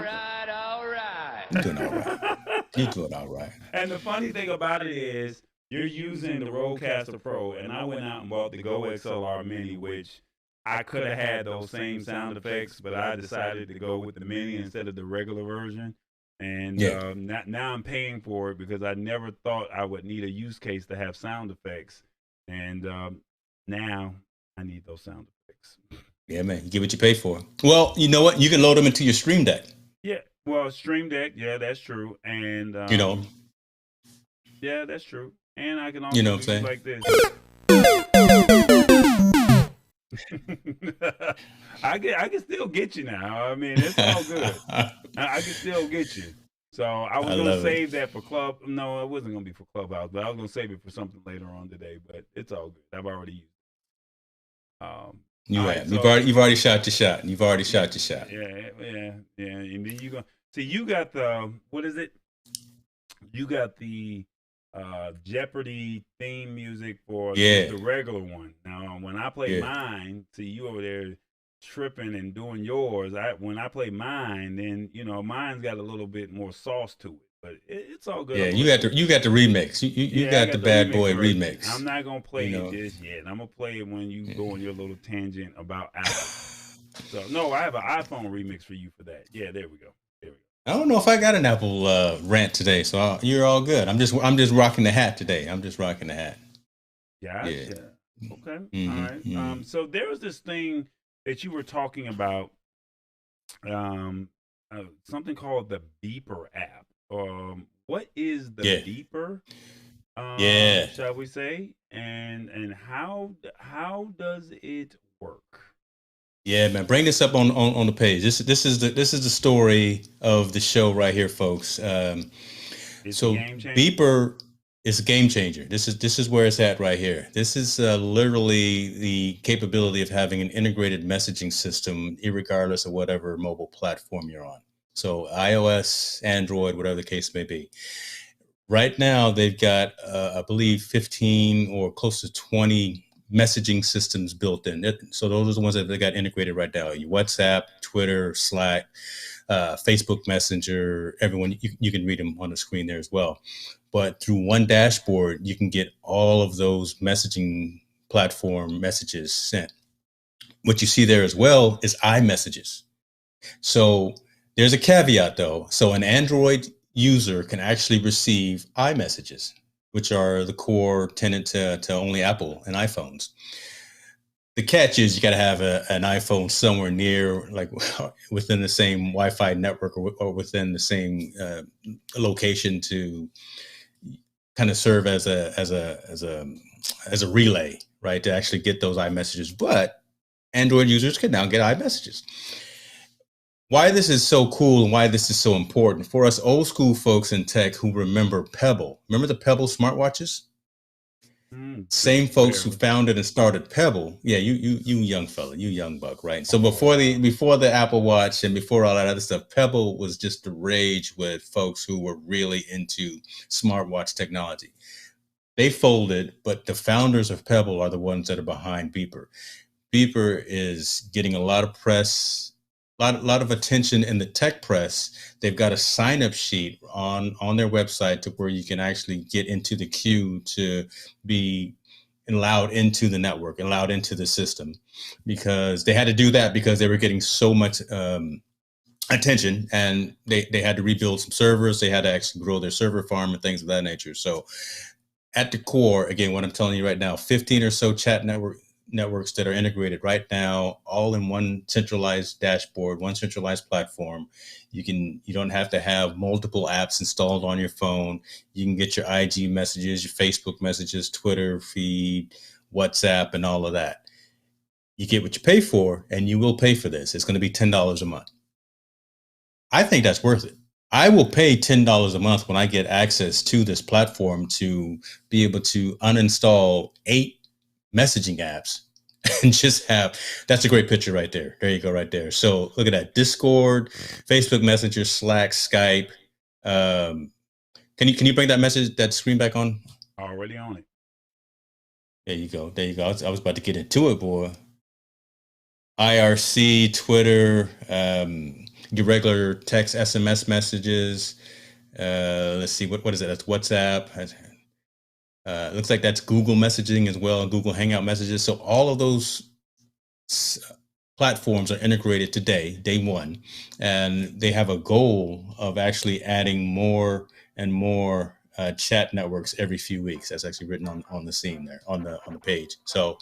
You're doing all right. You're doing all right. And the funny thing about it is, you're using the Rodecaster Pro, and I went out and bought the Go XLR Mini, which I could have had those same sound effects, but I decided to go with the Mini instead of the regular version. And now I'm paying for it because I never thought I would need a use case to have sound effects. And now I need those sound effects. Yeah, man. You get what you pay for. Well, you know what? You can load them into your Stream Deck. Yeah. Well, Stream Deck. Yeah, that's true. And yeah, that's true. And I can also do it like this. I can still get you now. I mean, it's all good. I can still get you. So I was going to save that for Club. No, it wasn't going to be for Clubhouse, but I was going to save it for something later on today. But it's all good. I've already used it. You've already shot your shot. You've already shot your shot. Yeah. And then you got the, what is it? You got the Jeopardy theme music for just Yeah, the regular one. Now, when I play yeah, mine, see you over there tripping and doing yours. When I play mine, then mine's got a little bit more sauce to it. But it's all good. yeah. I'm gonna let you. You got the remix. You Yeah, I got the got the bad remix boy version. I'm remix. not gonna You play it know. just yet. I'm gonna play it when you Yeah. go on your little tangent about Apple. So no, I have an iPhone remix for you for that. Yeah, there we go. There we I don't know if I got an Apple rant today, so you're all good. I'm just rocking the hat today. I'm just rocking the hat. go. Yeah. Gotcha. Okay. All Mm-hmm, right. mm-hmm. So there was this thing that you were talking about, um, something called the Beeper app. What is the Yeah. Beeper? Yeah. Shall we say? And how does it work? Yeah, man. Bring this up on the page. This is the story of the show right here, folks. It's a So game changer. Beeper is a game changer. This is where it's at right here. This is literally the capability of having an integrated messaging system, irregardless of whatever mobile platform you're on. So iOS, Android, whatever the case may be. Right now, they've got, I believe, 15 or close to 20 messaging systems built in. So those are the ones that they got integrated right now. Your WhatsApp, Twitter, Slack, Facebook Messenger, everyone, you can read them on the screen there as well. But through one dashboard, you can get all of those messaging platform messages sent. What you see there as well is iMessages. So there's a caveat though. So an Android user can actually receive iMessages, which are the core tenant to only Apple and iPhones. The catch is you got to have an iPhone somewhere near, like within the same Wi-Fi network or within the same location to kind of serve as a relay, right? To actually get those iMessages. But Android users can now get iMessages. Why this is so cool and why this is so important for us old school folks in tech who remember Pebble. Remember the Pebble smartwatches? Same folks who Barely. founded and started Pebble. Yeah, you young fella, you young buck, right? So Oh wow. before the Apple Watch and before all that other stuff, Pebble was just the rage with folks who were really into smartwatch technology. They folded, but the founders of Pebble are the ones that are behind Beeper. Beeper is getting a lot of press, lot of attention in the tech press. They've got a sign up sheet on their website to where you can actually get into the queue to be allowed into the network, allowed into the system, because they had to do that because they were getting so much attention, and they had to rebuild some servers. They had to actually grow their server farm and things of that nature. So at the core, again, what I'm telling you right now, 15 or so chat networks that are integrated right now, all in one centralized dashboard, one centralized platform. You don't have to have multiple apps installed on your phone. You can get your IG messages, your Facebook messages, Twitter feed, WhatsApp, and all of that. You get what you pay for, and you will pay for this. It's going to be $10 a month. I think that's worth it. I will pay $10 a month when I get access to this platform to be able to uninstall 8 messaging apps and just have. That's a great picture right there. There you go, right there. So look at that: Discord, Facebook Messenger, Slack, Skype. Can you bring that screen back on? Already on it. There you go. There you go. I was about to get into it, boy. IRC, Twitter, your regular text, SMS messages. Let's see, what is it? That's WhatsApp. Looks like that's Google messaging as well, Google Hangout messages. So all of those platforms are integrated today, day one, and they have a goal of actually adding more and more chat networks every few weeks. That's actually written on the scene there on the page. So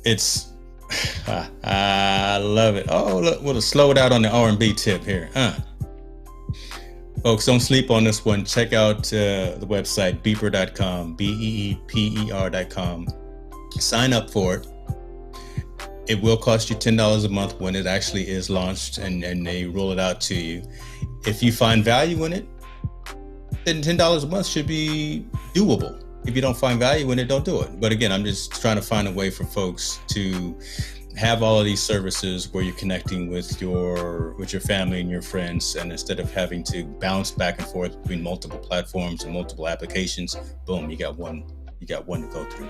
it's I love it. Oh, look, we'll slow it out on the R&B tip here. Folks, don't sleep on this one. Check out the website, beeper.com, beeper.com. Sign up for it. It will cost you $10 a month when it actually is launched and they roll it out to you. If you find value in it, then $10 a month should be doable. If you don't find value in it, don't do it. But again, I'm just trying to find a way for folks to have all of these services where you're connecting with your family and your friends, and instead of having to bounce back and forth between multiple platforms and multiple applications, boom, you got one to go through.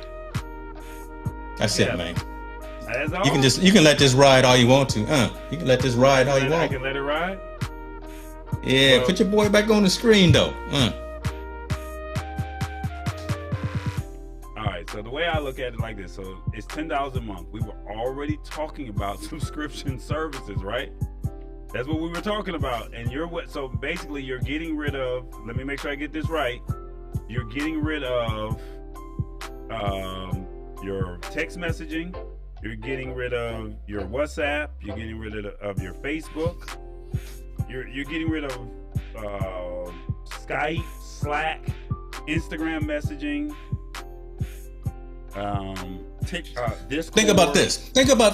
That's it, man. That's all? You can let this ride all you want to. You can let this ride all you want. I can let it ride? Yeah, well, put your boy back on the screen though. So the way I look at it like this, so it's $10 a month. We were already talking about subscription services, right? That's what we were talking about. And so basically you're getting rid of, let me make sure I get this right. You're getting rid of your text messaging. You're getting rid of your WhatsApp. You're getting rid of your Facebook. You're getting rid of Skype, Slack, Instagram messaging. Discord. Think about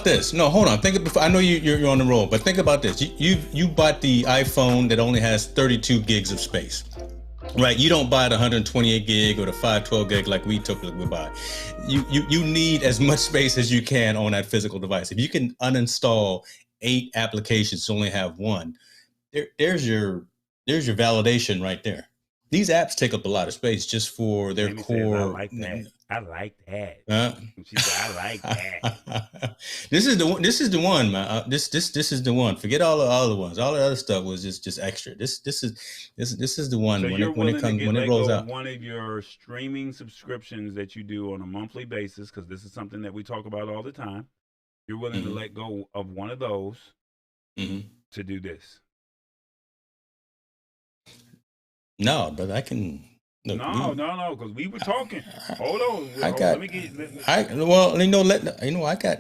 this. No, hold on. I know you're on the roll, but think about this. You bought the iPhone that only has 32 gigs of space, right? You don't buy the 128 gig or the 512 gig like we typically would buy. You need as much space as you can on that physical device. If you can uninstall 8 applications to only have one, there's your validation right there. These apps take up a lot of space just for their core. I like that. She said, I like that. This is the one, man. This is the one. Forget all the other ones. All the other stuff was just extra. This is the one. So when it rolls out. One of your streaming subscriptions that you do on a monthly basis, because this is something that we talk about all the time. You're willing to let go of one of those to do this. No, but I can. Look, no, because we were talking. Hold on. I got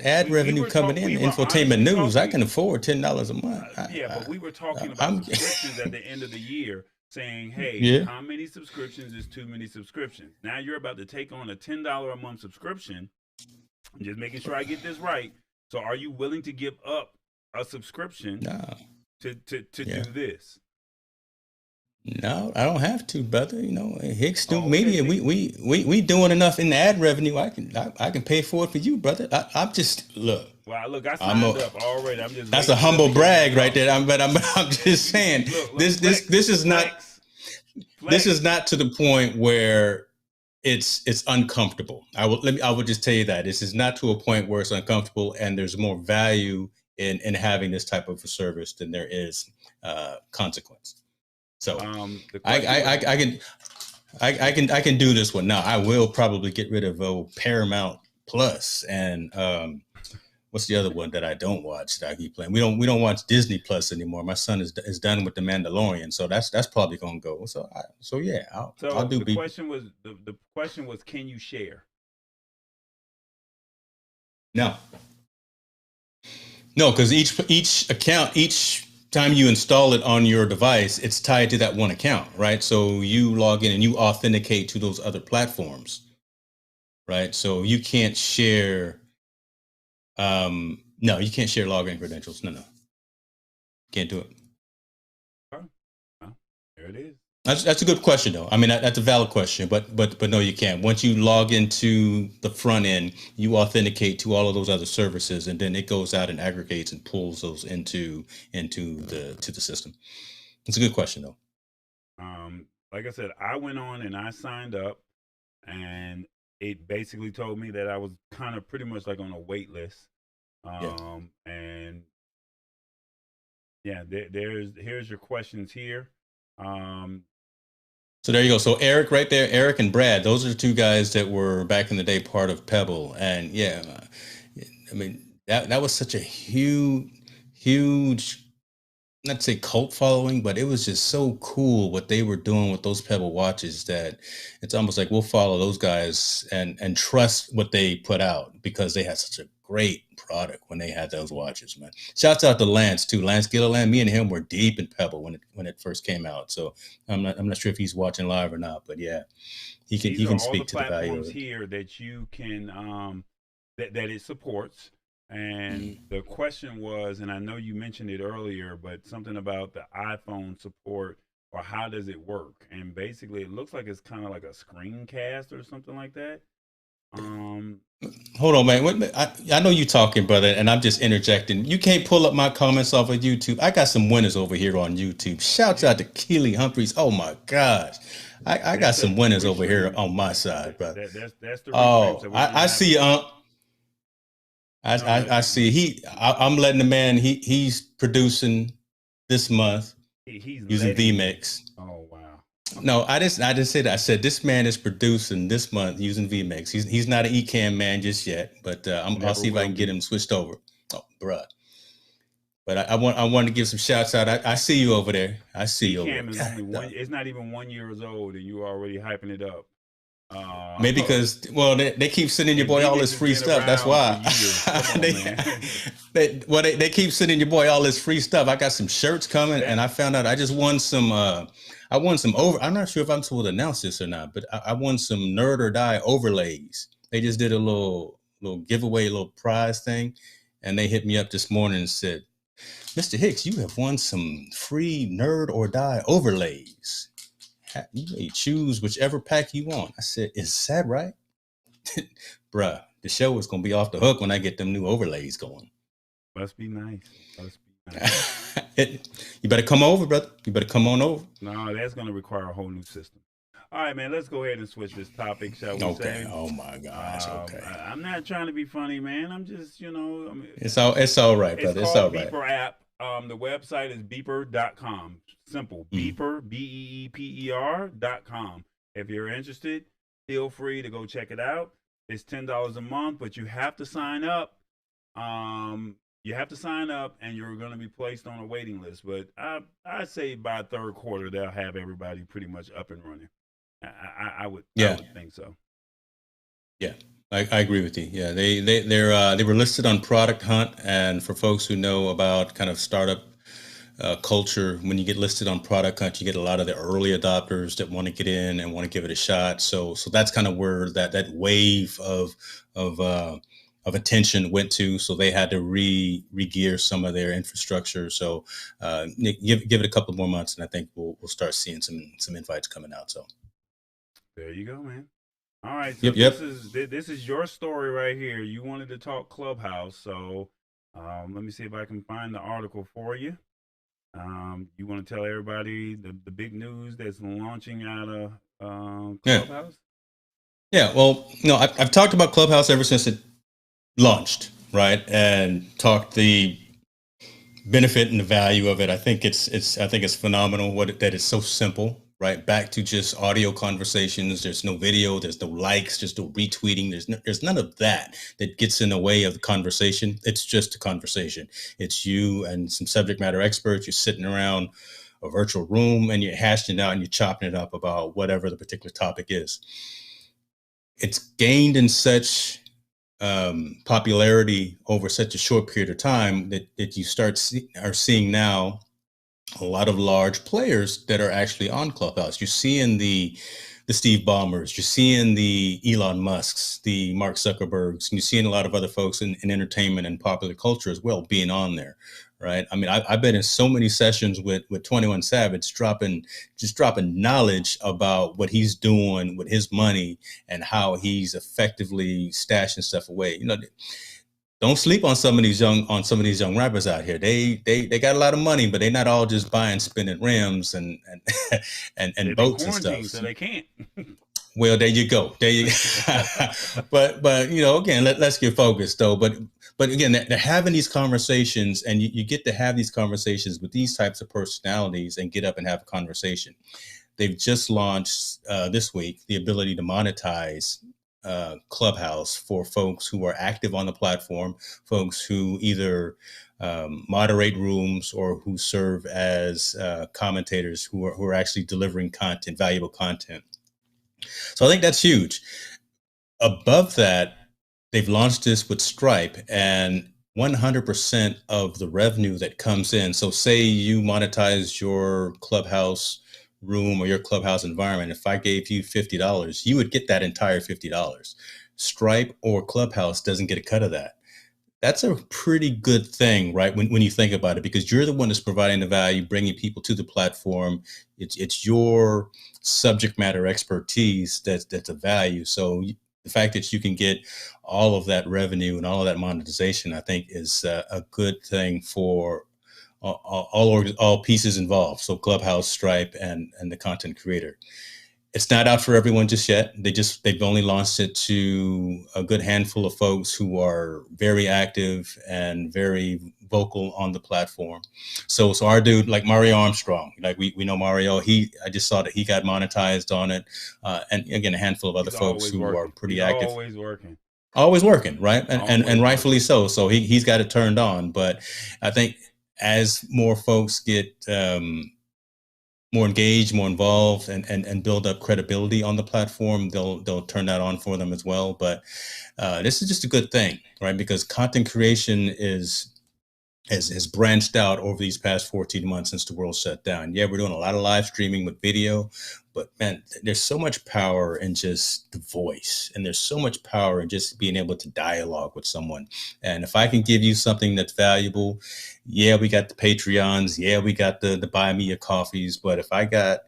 ad revenue coming in. Infotainment news. I can afford $10 a month. But we were talking about subscriptions at the end of the year, saying, "Hey, how many subscriptions is too many subscriptions?" Now you're about to take on a $10 a month subscription. I'm just making sure I get this right. So, are you willing to give up a subscription to do this? No, I don't have to, brother. You know, Hicks Student Media, we doing enough in the ad revenue. I can pay for it for you, brother. I'm just look. Well, look, I signed up already. I'm just. That's a humble brag right there. I'm just saying this is not to the point where it's uncomfortable. I will just tell you that this is not to a point where it's uncomfortable, and there's more value in having this type of a service than there is consequence. So I can do this one now. I will probably get rid of Paramount Plus and what's the other one that I don't watch that I keep playing? We don't watch Disney Plus anymore. My son is done with The Mandalorian, so that's probably gonna go. So yeah, I'll do. The question was, can you share? No, because each account, each time you install it on your device, it's tied to that one account, right? So you log in and you authenticate to those other platforms, right? So you can't share. No, you can't share login credentials. No, can't do it. Well, there it is. That's a good question, though. I mean, that's a valid question, but no, you can't. Once you log into the front end, you authenticate to all of those other services, and then it goes out and aggregates and pulls those into the system. It's a good question, though. Like I said, I went on and I signed up, and it basically told me that I was kind of pretty much like on a wait list. And yeah, here's your questions here. So there you go. So Eric right there, Eric and Brad, those are the two guys that were back in the day part of Pebble. And yeah, I mean, that was such a huge, not to say cult following, but it was just so cool what they were doing with those Pebble watches that it's almost like we'll follow those guys and trust what they put out because they had such a great product when they had those watches, man. Shouts out to Lance too. Lance Gilliland. Me and him were deep in Pebble when it first came out. So I'm not sure if he's watching live or not, but yeah, he can speak to the value of it. Here that you can that it supports. And the question was, and I know you mentioned it earlier, but something about the iPhone support or how does it work? And basically, it looks like it's kind of like a screencast or something like that. Hold on, man. Wait, I know you talking, brother, and I'm just interjecting. You can't pull up my comments off of YouTube. I got some winners over here on YouTube. Shouts out to Keely Humphreys. Oh my gosh. I got That's a some winners over here restream. on my side, brother. That's the restream. Oh, So we're I gonna have see. no, no. I see. I'm letting the man. He's producing this month He's using letting you. vMix. Oh wow. No, I didn't say that. I said this man is producing this month using vMix. He's not an Ecamm man just yet, but I'll Never see if I will can get be. him switched over. Oh, bruh. But I want to give some shouts out. I see you over there. I see you over there. Ecamm is only one. It's not even 1 year old, and you already hyping it up. Maybe because they keep sending your And boy all vMix this has free been stuff. That's around for why years. Come on, they, man. they keep sending your boy all this free stuff. I got some shirts coming, that and I found out I just won some. I won some over. I'm not sure if I'm supposed to announce this or not, but I won some Nerd or Die overlays. They just did a little giveaway, little prize thing, and they hit me up this morning and said, "Mr. Hicks, you have won some free Nerd or Die overlays. You may choose whichever pack you want." I said, "Is that right?" Bruh, the show is gonna be off the hook when I get them new overlays going. must be nice. Must be nice. You better come over, brother. You better come on over. No, that's going to require a whole new system. All right, man. Let's go ahead and switch this topic, shall we Okay. say? Oh my gosh. Okay. I'm not trying to be funny, man. I'm just, I mean, It's all right, it's brother. It's called all right. Beeper app. The website is beeper.com. Simple. Beeper, BEEPER.com. If you're interested, feel free to go check it out. It's $10 a month, but you have to sign up. And you're going to be placed on a waiting list. But I say by third quarter they'll have everybody pretty much up and running. I would think so. Yeah, I agree with you. Yeah, they were listed on Product Hunt, and for folks who know about kind of startup culture, when you get listed on Product Hunt, you get a lot of the early adopters that want to get in and want to give it a shot. So that's kind of where that wave of attention went to. So they had to re-gear some of their infrastructure. So give it a couple more months, and I think we'll start seeing some invites coming out. So there you go, man. All right, so yep. This is your story right here. You wanted to talk Clubhouse, so let me see if I can find the article for you. You want to tell everybody the big news that's launching out of Clubhouse? Yeah. Well, I've talked about Clubhouse ever since it launched, right, and talked the benefit and the value of it. I think it's phenomenal that it's so simple, right? Back to just audio conversations. There's no video. There's no likes. There's no retweeting. There's none of that gets in the way of the conversation. It's just a conversation. It's you and some subject matter experts. You're sitting around a virtual room and you're hashing it out and you're chopping it up about whatever the particular topic is. It's gained in such popularity over such a short period of time that you are seeing now a lot of large players that are actually on Clubhouse. You're seeing the Steve Ballmers, you're seeing the Elon Musks, the Mark Zuckerbergs, and you're seeing a lot of other folks in entertainment and popular culture as well being on there, right? I mean, I've been in so many sessions with 21 Savage dropping knowledge about what he's doing with his money and how he's effectively stashing stuff away. Don't sleep on some of these young rappers out here. They got a lot of money, but they're not all just buying spinning rims and and boats and stuff. So they can't. Well, there you go. but again, let's get focused though. But again, they're having these conversations, and you get to have these conversations with these types of personalities and get up and have a conversation. They've just launched this week the ability to monetize Clubhouse for folks who are active on the platform, folks who either moderate rooms or who serve as commentators who are actually delivering content, valuable content. So I think that's huge. Above that, they've launched this with Stripe, and 100% of the revenue that comes in. So say you monetize your Clubhouse room or your Clubhouse environment. If I gave you $50, you would get that entire $50. Stripe or Clubhouse doesn't get a cut of that. That's a pretty good thing, right? When you think about it, because you're the one that's providing the value, bringing people to the platform. It's your subject matter expertise that's a value. So the fact that you can get all of that revenue and all of that monetization, I think, is a good thing for all pieces involved. So Clubhouse, Stripe, and the content creator. It's not out for everyone just yet. They've only launched it to a good handful of folks who are very active and very vocal on the platform. So our dude, like Mario Armstrong, like we know Mario. I just saw that he got monetized on it, and again a handful of other folks who are pretty active. Always working, right? And rightfully so. So he's got it turned on. But I think as more folks get more engaged, more involved, and build up credibility on the platform, they'll turn that on for them as well. But this is just a good thing, right? Because content creation has branched out over these past 14 months since the world shut down. Yeah, we're doing a lot of live streaming with video, but man, there's so much power in just the voice, and there's so much power in just being able to dialogue with someone. And if I can give you something that's valuable, yeah, we got the Patreons, yeah, we got the buy me a coffees, but if I got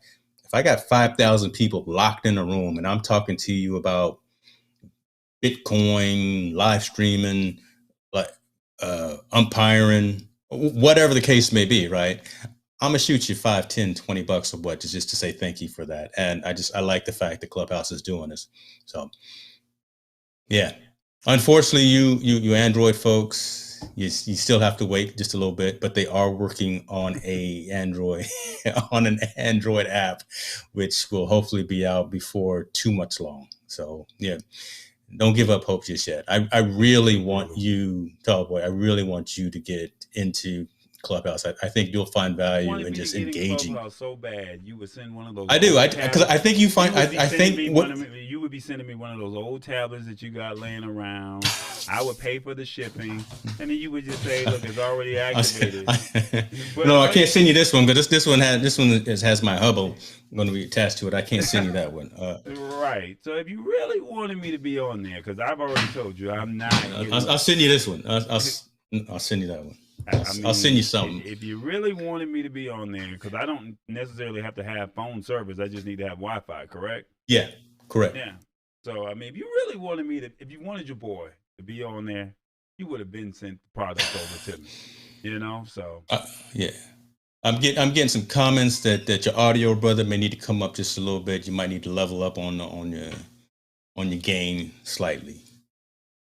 5,000 people locked in a room and I'm talking to you about Bitcoin, live streaming, like umpiring, whatever the case may be, right? I'm gonna shoot you $5, $10, $20 or what, just to say thank you for that. And I like the fact that Clubhouse is doing this. So yeah, unfortunately, you Android folks, you still have to wait just a little bit, but they are working on an Android app, which will hopefully be out before too much long. So yeah, don't give up hope just yet. I really want you, Tallboy, I really want you to get into Clubhouse. I think you'll find value in just engaging. Clubhouse so bad, you would send one of those. I do, because I think you find. I think you would be sending me one of those old tablets that you got laying around. I would pay for the shipping, and then you would just say, "Look, it's already activated." No, I can't send you this one, but this one has my Hubble going to be attached to it. I can't send you that one. Right. So if you really wanted me to be on there, because I've already told you I'm not. I'll send you this one. I'll send you that one. I'll send you something. If you really wanted me to be on there, because I don't necessarily have to have phone service, I just need to have Wi-Fi, correct? Yeah, correct. Yeah. So, I mean, if you really wanted me to, if you wanted your boy to be on there, you would have been sent the product over to me, you know? So. Yeah. I'm getting some comments that your audio brother may need to come up just a little bit. You might need to level up on your game slightly.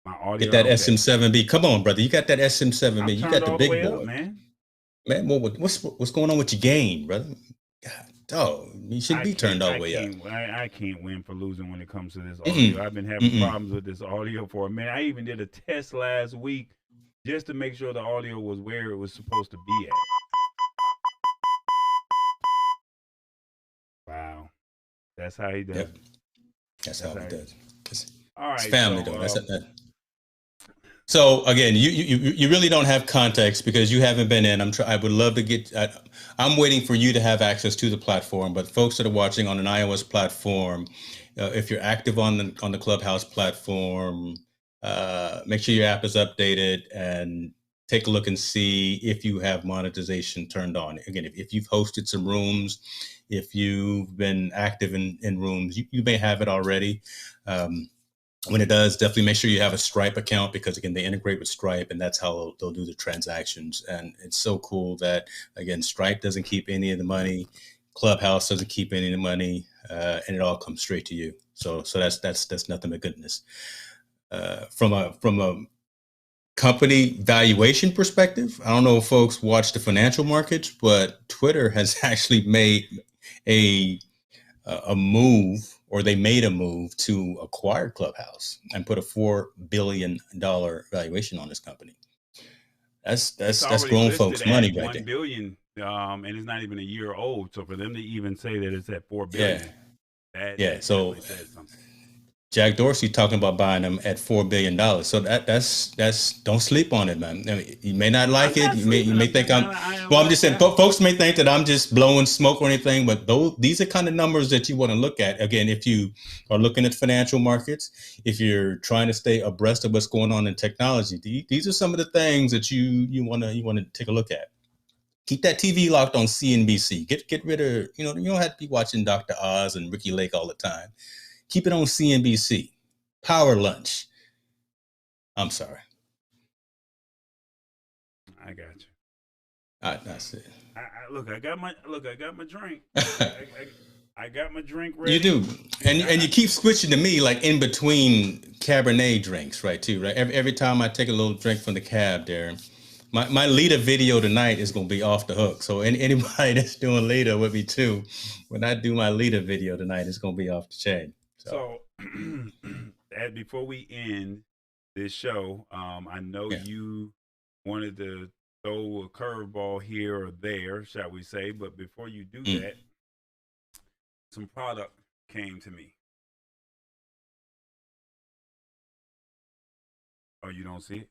My audio. Get that SM7B. Come on, brother. You got that SM7B. You got the big boy, up, man. Man, what's going on with your game, brother? God, dog, you should be turned all the way up. I can't win for losing when it comes to this audio. I've been having problems with this audio for a minute. I even did a test last week just to make sure the audio was where it was supposed to be at. Wow, that's how he does. Yep. That's how he does. All right, it's family though. So again, you really don't have context because you haven't been in. I would love to get. I'm waiting for you to have access to the platform. But folks that are watching on an iOS platform, if you're active on the Clubhouse platform, make sure your app is updated and take a look and see if you have monetization turned on. Again, if you've hosted some rooms, if you've been active in rooms, you may have it already. When it does, definitely make sure you have a Stripe account because, again, they integrate with Stripe and that's how they'll do the transactions. And it's so cool that, again, Stripe doesn't keep any of the money. Clubhouse doesn't keep any of the money, and it all comes straight to you. So that's nothing but goodness. From a company valuation perspective, I don't know if folks watch the financial markets, but Twitter has actually made a move, or they made a move to acquire Clubhouse and put a $4 billion valuation on this company. That's grown folks' money right there. $1 billion, and it's not even a year old. So for them to even say that it's at $4 billion, that so says something. Jack Dorsey talking about buying them at $4 billion. So that's don't sleep on it, man. I mean, you may not like it. You may think I'm just saying, folks may think that I'm just blowing smoke or anything, but these are kind of numbers that you want to look at. Again, if you are looking at financial markets, if you're trying to stay abreast of what's going on in technology, these are some of the things that you want to take a look at. Keep that TV locked on CNBC. Get rid of, you don't have to be watching Dr. Oz and Ricky Lake all the time. Keep it on CNBC. Power lunch. I'm sorry. I got you. That's it. I got my drink. I got my drink ready. You do, and you keep switching to me like in between Cabernet drinks, right? Too, right? Every time I take a little drink from the cab, there, my Lita video tonight is going to be off the hook. So anybody that's doing Lita with me too, when I do my Lita video tonight, it's going to be off the chain. So, before we end this show, I know you wanted to throw a curveball here or there, shall we say? But before you do that, some product came to me. Oh, you don't see it?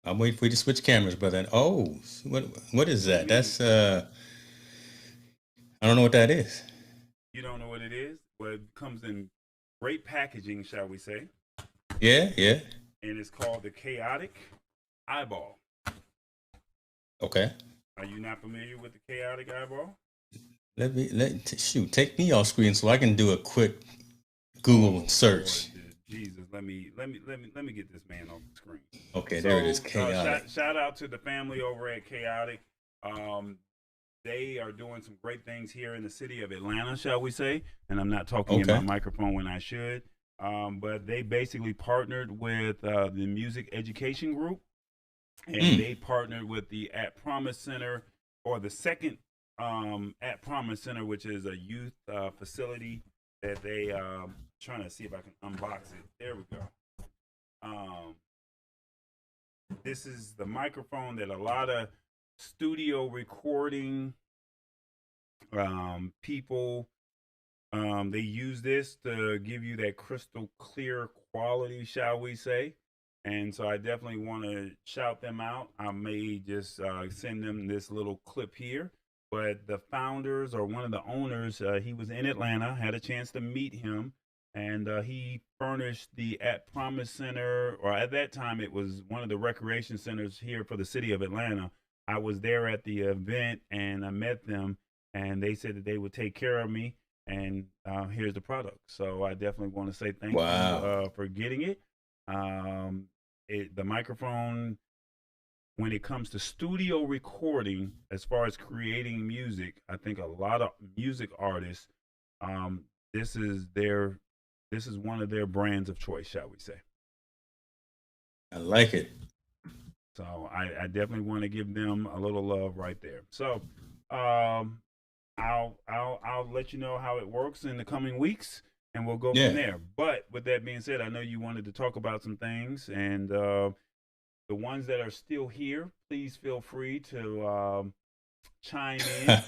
I'm waiting for you to switch cameras, brother. Oh, what is that? That's I don't know what that is. You don't know what it is? Well, it comes in great packaging, shall we say? Yeah. And it's called the Kaotic Eyeball. Okay. Are you not familiar with the Kaotic Eyeball? Take me off screen so I can do a quick Google search. Lord, Jesus, let me get this man off the screen. Okay, there it is. Chaotic. Shout out to the family over at Chaotic. They are doing some great things here in the city of Atlanta, shall we say? And I'm not talking in my microphone when I should. But they basically partnered with the Music Education Group, and they partnered with the At Promise Center, or the second At Promise Center, which is a youth facility that they trying to see if I can unbox it. There we go. This is the microphone that a lot of studio recording people they use this to give you that crystal clear quality, shall we say. And so I definitely want to shout them out. I may just send them this little clip here. But the founders, or one of the owners, he was in Atlanta, had a chance to meet him, and he furnished the At Promise Center, or at that time it was one of the recreation centers here for the city of Atlanta. I was there at the event, and I met them, and they said that they would take care of me, and here's the product. So I definitely want to say thank you for getting it. The microphone, when it comes to studio recording, as far as creating music, I think a lot of music artists, this is one of their brands of choice, shall we say. I like it. So I definitely want to give them a little love right there. So I'll let you know how it works in the coming weeks, and we'll go from there. But with that being said, I know you wanted to talk about some things, and the ones that are still here, please feel free to chime in.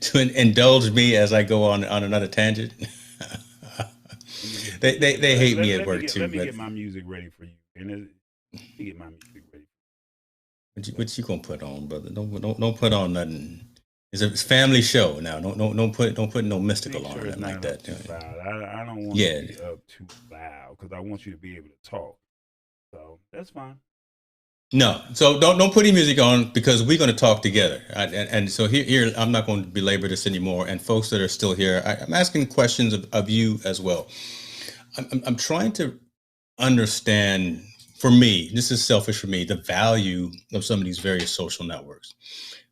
To indulge me as I go on another tangent. they hate me at work too. Let me get my music ready for you. And let me get my music ready. What you gonna put on, brother? Don't put on nothing. It's a family show now. Don't put no mystical on it like that. I don't want to be up too loud because I want you to be able to talk. So that's fine. No, so don't put any music on because we're going to talk together. And so here I'm not going to belabor this anymore. And folks that are still here, I'm asking questions of you as well. I'm trying to understand, for me, this is selfish for me, the value of some of these various social networks.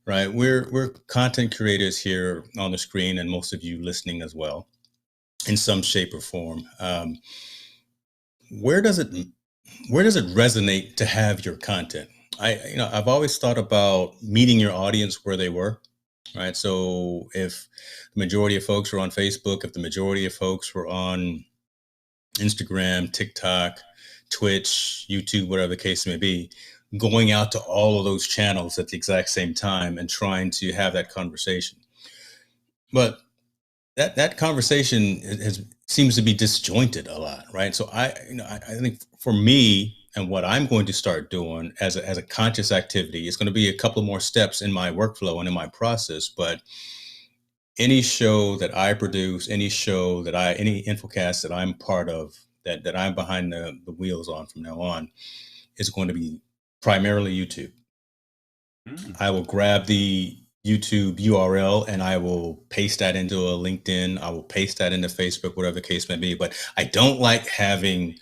Right, we're content creators here on the screen, and most of you listening as well, in some shape or form. Where does it resonate to have your content? I've always thought about meeting your audience where they were, right? So if the majority of folks were on Facebook, if the majority of folks were on Instagram, TikTok, Twitch, YouTube, whatever the case may be, going out to all of those channels at the exact same time and trying to have that conversation. But that conversation seems to be disjointed a lot, right? So I think for me, and what I'm going to start doing as a conscious activity, it's going to be a couple more steps in my workflow and in my process. But any show that I produce, any infocast that I'm part of, that I'm behind the wheels on from now on, is going to be primarily YouTube. I will grab the YouTube URL and I will paste that into a LinkedIn. I will paste that into Facebook, whatever the case may be. But I don't like having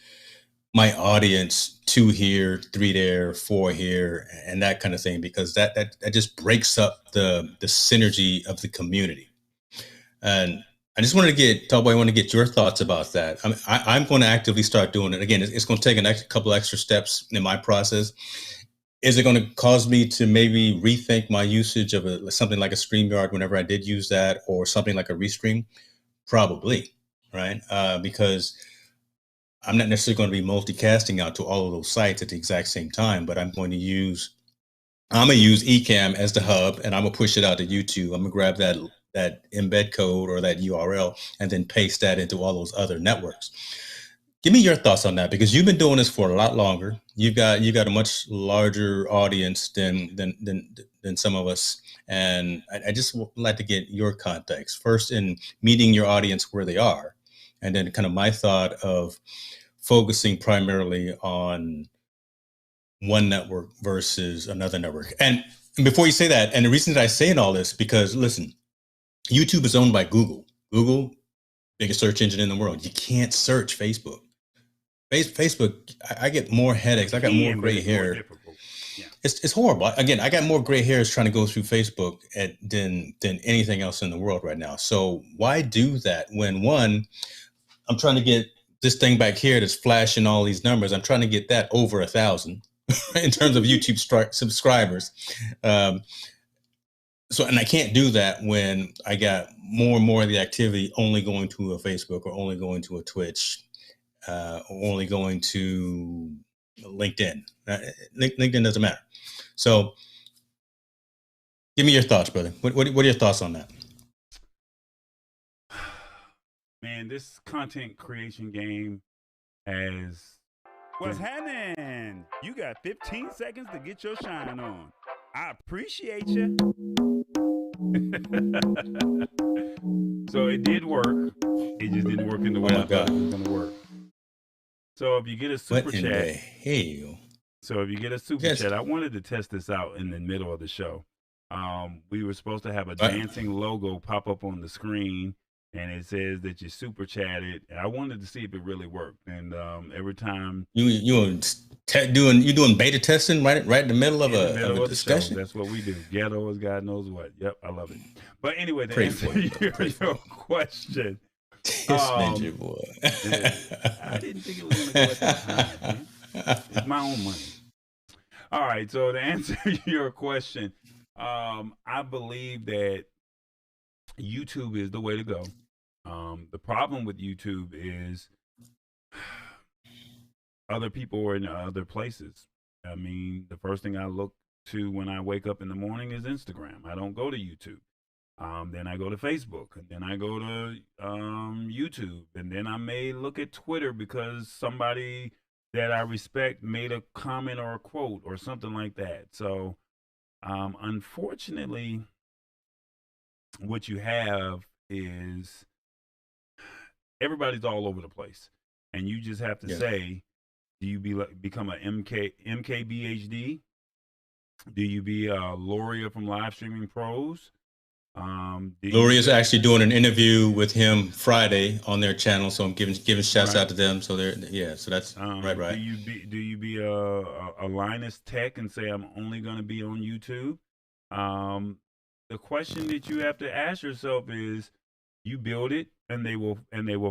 my audience 2 here, 3 there, 4 here, and that kind of thing, because that just breaks up the synergy of the community. And I just wanted to get, Tallboy, I want to get your thoughts about that. I'm going to actively start doing it. Again, it's going to take a couple extra steps in my process. Is it going to cause me to maybe rethink my usage of something like a StreamYard whenever I did use that, or something like a Restream? Probably, right? Because I'm not necessarily going to be multicasting out to all of those sites at the exact same time, but I'm going to use Ecamm as the hub, and I'm gonna push it out to YouTube. I'm gonna grab that embed code or that URL and then paste that into all those other networks. Give me your thoughts on that, because you've been doing this for a lot longer. You got a much larger audience than some of us, and I just would like to get your context first in meeting your audience where they are, and then kind of my thought of focusing primarily on one network versus another network. And before you say that, and the reason that I say all this, because listen, YouTube is owned by Google. Google, biggest search engine in the world. You can't search Facebook. Facebook, I get more headaches. I got more gray hair. Yeah. It's horrible. Again, I got more gray hairs trying to go through Facebook than anything else in the world right now. So why do that when, one, I'm trying to get this thing back here that's flashing all these numbers. I'm trying to get that over 1,000 in terms of YouTube subscribers. And I can't do that when I got more and more of the activity only going to a Facebook, or only going to a Twitch, or only going to LinkedIn. LinkedIn doesn't matter. So give me your thoughts, brother. What are your thoughts on that? Man, this content creation game has... What's happening? You got 15 seconds to get your shine on. I appreciate you. So it did work. It just didn't work in the way I thought it was going to work. So if you get a super chat, what in the hell? So if you get a super chat, I wanted to test this out in the middle of the show. We were supposed to have a dancing logo pop up on the screen, and it says that you super chatted. And I wanted to see if it really worked. And every time you doing beta testing right in the middle of a discussion. That's what we do. Ghetto as God knows what. Yep, I love it. But anyway, to answer your question. This ninja boy. I didn't think it was going to go at that high, man. It's my own money. All right, so to answer your question, I believe that YouTube is the way to go. The problem with YouTube is other people are in other places. I mean, the first thing I look to when I wake up in the morning is Instagram. I don't go to YouTube. Then I go to Facebook, and then I go to YouTube, and then I may look at Twitter because somebody that I respect made a comment or a quote or something like that. So, unfortunately, what you have is everybody's all over the place, and you just have to say, do you become a MKBHD? Do you be a Loria from Live Streaming Pros? Loria's actually doing an interview with him Friday on their channel, so I'm giving shouts out to them. So so that's right. Do you be a Linus Tech and say I'm only going to be on YouTube? The question that you have to ask yourself is, you build it and they will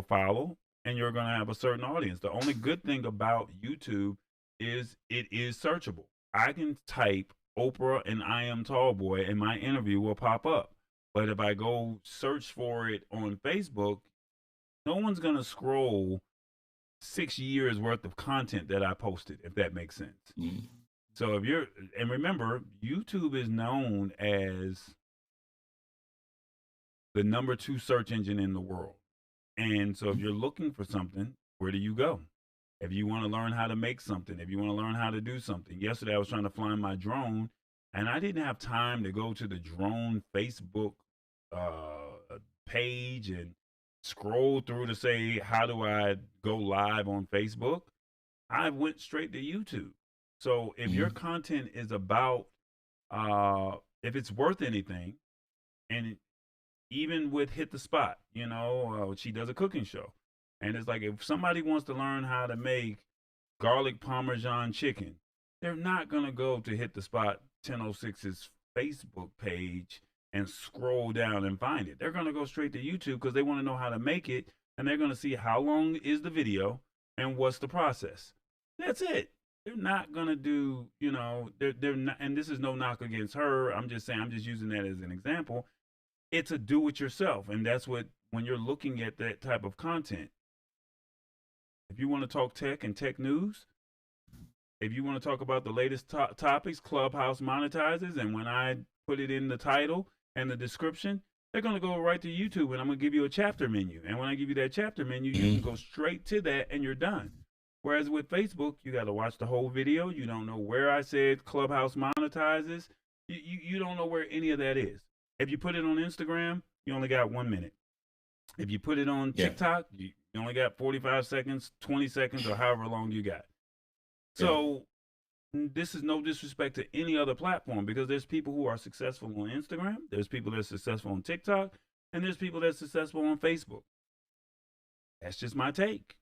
follow, and you're going to have a certain audience. The only good thing about YouTube is it is searchable. I can type Oprah and I Am Tallboy and my interview will pop up. But if I go search for it on Facebook, no one's going to scroll 6 years worth of content that I posted, if that makes sense. Mm-hmm. So and remember, YouTube is known as the number 2 search engine in the world. And so if you're looking for something, where do you go? If you want to learn how to make something, if you want to learn how to do something. Yesterday I was trying to fly my drone, and I didn't have time to go to the drone Facebook page and scroll through to say, how do I go live on Facebook? I went straight to YouTube. So if your content is about if it's worth anything, and even with Hit the Spot, she does a cooking show. And it's like if somebody wants to learn how to make garlic parmesan chicken, they're not going to go to Hit the Spot 1006's Facebook page and scroll down and find it. They're going to go straight to YouTube because they want to know how to make it, and they're going to see how long is the video and what's the process. That's it. They're not going to do, they're not, and this is no knock against her. I'm just saying, I'm just using that as an example. It's a do it yourself. And that's what, when you're looking at that type of content, if you want to talk tech and tech news, if you want to talk about the latest topics, Clubhouse Monetizes, and when I put it in the title and the description, they're going to go right to YouTube, and I'm going to give you a chapter menu. And when I give you that chapter menu, you can go straight to that and you're done. Whereas with Facebook, you got to watch the whole video. You don't know where I said Clubhouse Monetizes. You don't know where any of that is. If you put it on Instagram, you only got 1 minute. If you put it on TikTok, you only got 45 seconds, 20 seconds, or however long you got. So this is no disrespect to any other platform, because there's people who are successful on Instagram, there's people that are successful on TikTok, and there's people that are successful on Facebook. That's just my take.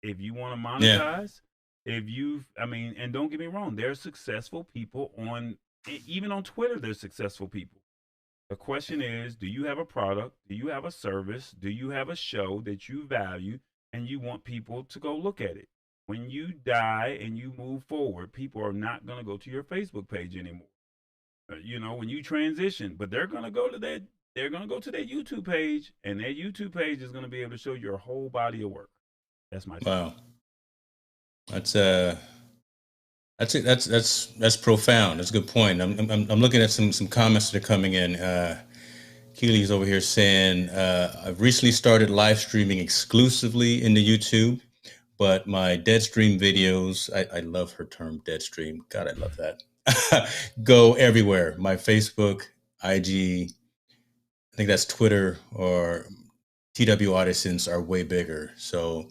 If you want to monetize, and don't get me wrong, there's successful people even on Twitter, there's successful people. The question is, do you have a product? Do you have a service? Do you have a show that you value and you want people to go look at it? When you die and you move forward, people are not going to go to your Facebook page anymore. When you transition, but they're going to go to that. They're going to go to that YouTube page, and that YouTube page is going to be able to show your whole body of work. That's my take. Wow. That's it. That's profound. That's a good point. I'm looking at some comments that are coming in. Keely's over here saying, I've recently started live streaming exclusively into YouTube, but my Deadstream videos, I love her term Deadstream. God, I love that. Go everywhere. My Facebook, IG, I think that's Twitter, or TW audiences are way bigger. So,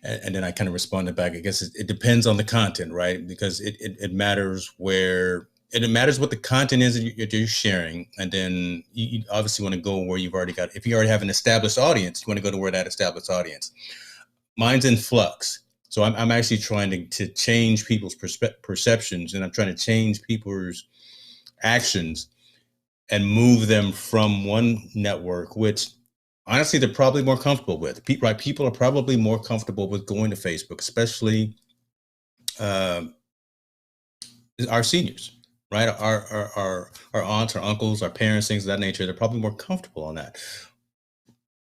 and then I kind of responded back. I guess it depends on the content, right? Because it matters where, and it matters what the content is that you're sharing. And then you obviously want to go where you've already got, if you already have an established audience, you want to go to where that established audience. Mine's in flux. So I'm actually trying to change people's perceptions, and I'm trying to change people's actions and move them from one network, which honestly they're probably more comfortable with. Right? People are probably more comfortable with going to Facebook, especially our seniors, right? Our aunts, our uncles, our parents, things of that nature. They're probably more comfortable on that.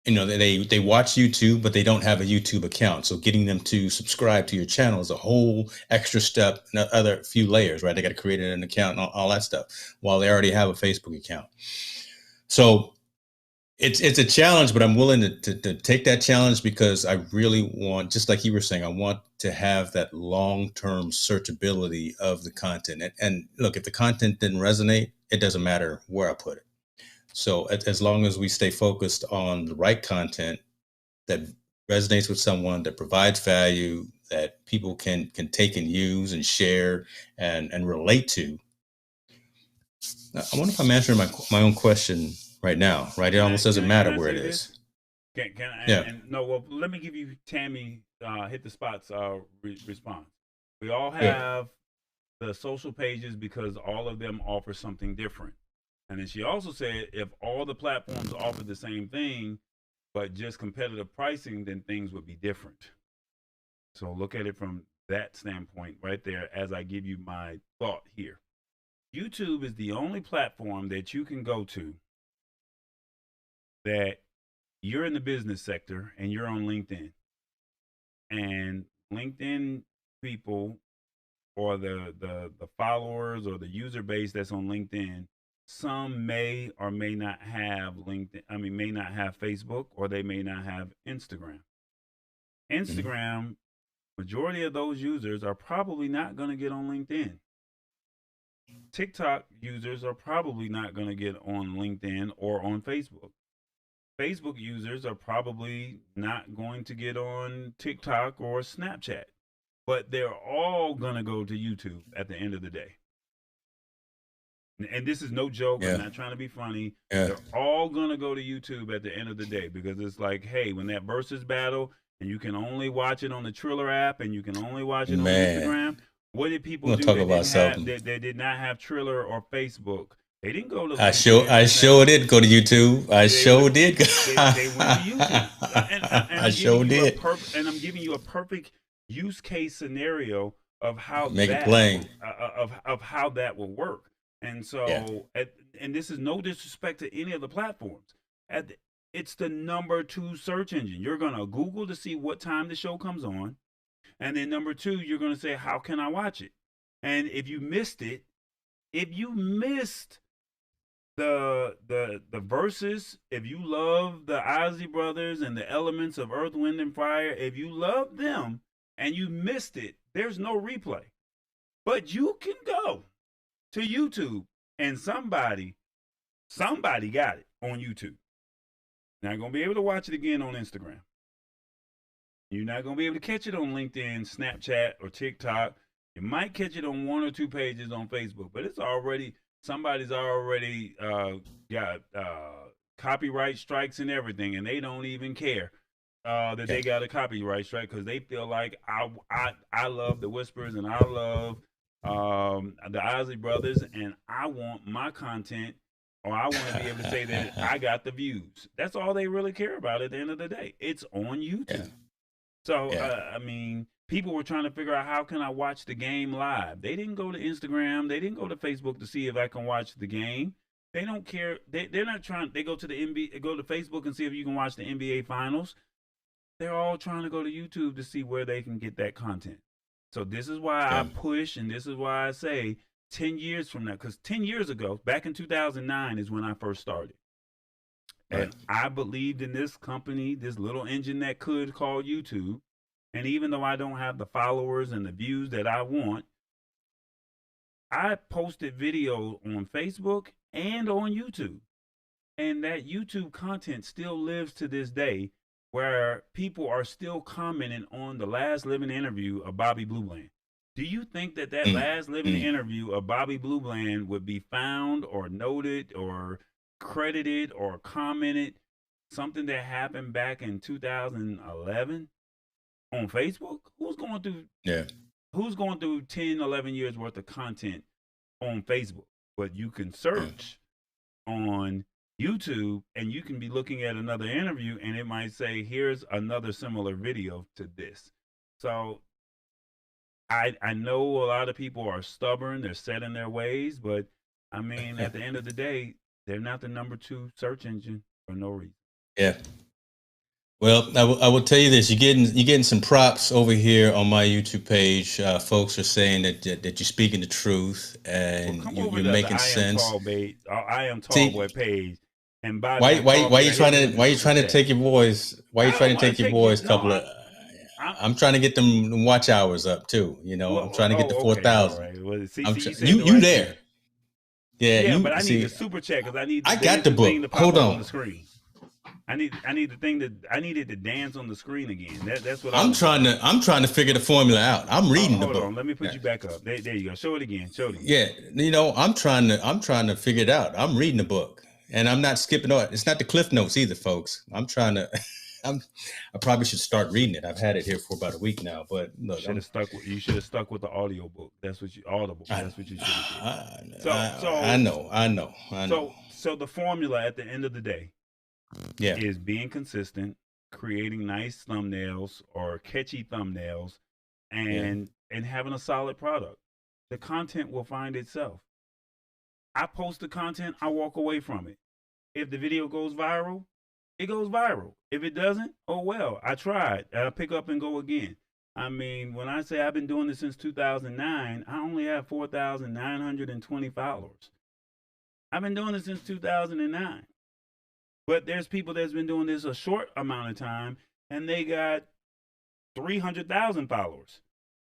They watch YouTube, but they don't have a YouTube account. So getting them to subscribe to your channel is a whole extra step, and other few layers, right? They got to create an account and all that stuff while they already have a Facebook account. So it's a challenge, but I'm willing to take that challenge, because I really want, just like you were saying, I want to have that long-term searchability of the content. And look, if the content didn't resonate, it doesn't matter where I put it. So as long as we stay focused on the right content that resonates with someone, that provides value, that people can take and use and share and relate to. I wonder if I'm answering my own question right now, right? It almost doesn't matter where it is. Can I? Yeah. Well, let me give you Tammy Hit the Spot's response. We all have the social pages because all of them offer something different. And then she also said, if all the platforms offer the same thing, but just competitive pricing, then things would be different. So look at it from that standpoint right there as I give you my thought here. YouTube is the only platform that you can go to that you're in the business sector and you're on LinkedIn. And LinkedIn people, or the followers or the user base that's on LinkedIn, some may or may not have may not have Facebook, or they may not have Instagram. Instagram, majority of those users are probably not going to get on LinkedIn. TikTok users are probably not going to get on LinkedIn or on Facebook. Facebook users are probably not going to get on TikTok or Snapchat, but they're all going to go to YouTube at the end of the day. And this is no joke. I'm Yeah. not trying to be funny. Yeah. They're all gonna go to YouTube at the end of the day because it's like, hey, when that versus battle and you can only watch it on the Triller app and you can only watch it on Man, Instagram. What did people we're gonna do? talk They about didn't have something. they did not have Triller or Facebook. They didn't go to I LinkedIn, sure Snap. did go to YouTube. I They went sure did. they went to YouTube. And I I'm giving sure you a did. perfect use case scenario of how Make it that plain. will of how that will work. And Yeah. so and this is no disrespect to any of the platforms. At the, it's the number 2 search engine. You're going to Google to see what time the show comes on, and then number 2 you're going to say how can I watch it? And if you missed the verses, if you love the Ozzy brothers and the elements of Earth, Wind, and Fire, if you love them and you missed it, there's no replay. But you can go to YouTube and somebody got it on YouTube. Not gonna be able to watch it again on Instagram. You're not gonna be able to catch it on LinkedIn, Snapchat, or TikTok. You might catch it on 1 or 2 pages on Facebook, but it's already somebody's already got copyright strikes and everything, and they don't even care that Yeah. they got a copyright strike because they feel like I love the Whispers and I love the Ozzy Brothers, and I want my content, or I want to be able to say that I got the views. That's all they really care about at the end of the day. It's on Yeah. YouTube. So, Yeah. I mean, people were trying to figure out how can I watch the game live. They didn't go to Instagram. They didn't go to Facebook to see if I can watch the game. They don't care. They're not trying. They go to the NBA, go to Facebook and see if you can watch the NBA Finals. They're all trying to go to YouTube to see where they can get that content. So this is why I Yeah. push, and this is why I say 10 years from now, because 10 years ago, back in 2009 is when I first started. Right. And I believed in this company, this little engine that could called YouTube. And even though I don't have the followers and the views that I want, I posted video on Facebook and on YouTube. And that YouTube content still lives to this day, where people are still commenting on the last living interview of Bobby Blue Bland. Do you think that that Mm. last living interview of Bobby Blue Bland would be found or noted or credited or commented something that happened back in 2011 on Facebook? Yeah. Who's going through 10, 11 years worth of content on Facebook? But you can Yeah. search on YouTube and you can be looking at another interview and it might say, here's another similar video to this. So I know a lot of people are stubborn, they're set in their ways, but I mean, at the end of the day, they're not the number 2 search engine for no reason. Yeah. Well, I will tell you this: you're getting some props over here on my YouTube page. Folks are saying that you're speaking the truth Well, and come over you're to the making sense. I am tall See, boy page, and Bobby, I'm why talking. you I hit trying you to with the super chat. take your boys? Why you I don't trying to want take to your take you. boys? No, Couple of I I'm trying to get them watch hours up too. You know, I'm well, trying to get to oh, okay, all 4,000. right. Well, see, you said You the right there? thing. Yeah, Yeah, but you I need the see. super chat because I they got need the the thing book. to pop Hold up on the on. screen. I need the thing I needed to dance on the screen again. That's what I I'm was doing. trying to figure the formula out. I'm reading the Hold book. on, let me put Yeah. you back up. There you go. Show it again. Show it again. Yeah, I'm trying to figure it out. I'm reading the book, and I'm not skipping on. It's not the cliff notes either, folks. I'm trying to. I probably should start reading it. I've had it here for about a week now, but look, You should have stuck with the audio book. That's what you Audible. I, That's what you should have did. I know. So the formula at the end of the day Yeah, is being consistent, creating nice thumbnails or catchy thumbnails, yeah, and having a solid product. The content will find itself. I post the content, I walk away from it. If the video goes viral, it goes viral. If it doesn't, oh well, I tried. I'll pick up and go again. I mean, when I say I've been doing this since 2009, I only have 4,920 followers. I've been doing this since 2009. But there's people that's been doing this a short amount of time and they got 300,000 followers.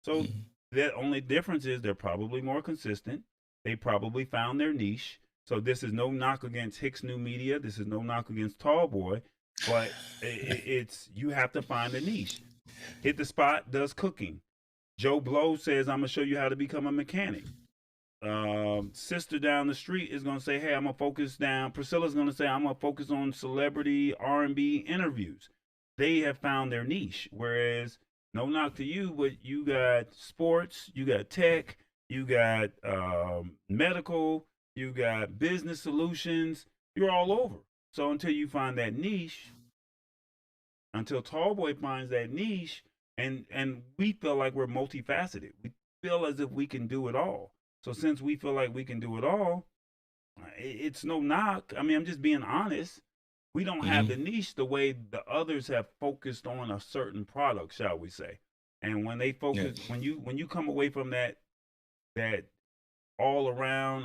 So mm-hmm. the only difference is they're probably more consistent. They probably found their niche. So this is no knock against Hicks New Media. This is no knock against Tallboy, but it's you have to find a niche. Hit the Spot does cooking. Joe Blow says, I'm gonna show you how to become a mechanic. sister down the street is gonna say, "Hey, I'm gonna focus down." Priscilla's gonna say, "I'm gonna focus on celebrity R&B interviews." They have found their niche. Whereas, no knock to you, but you got sports, you got tech, you got medical, you got business solutions. You're all over. So until you find that niche, until Tallboy finds that niche, and we feel like we're multifaceted. We feel as if we can do it all. So since we feel like we can do it all, it's no knock. I mean, I'm just being honest. We don't have the niche the way the others have focused on a certain product, shall we say? And when they focus, when you come away from that all around,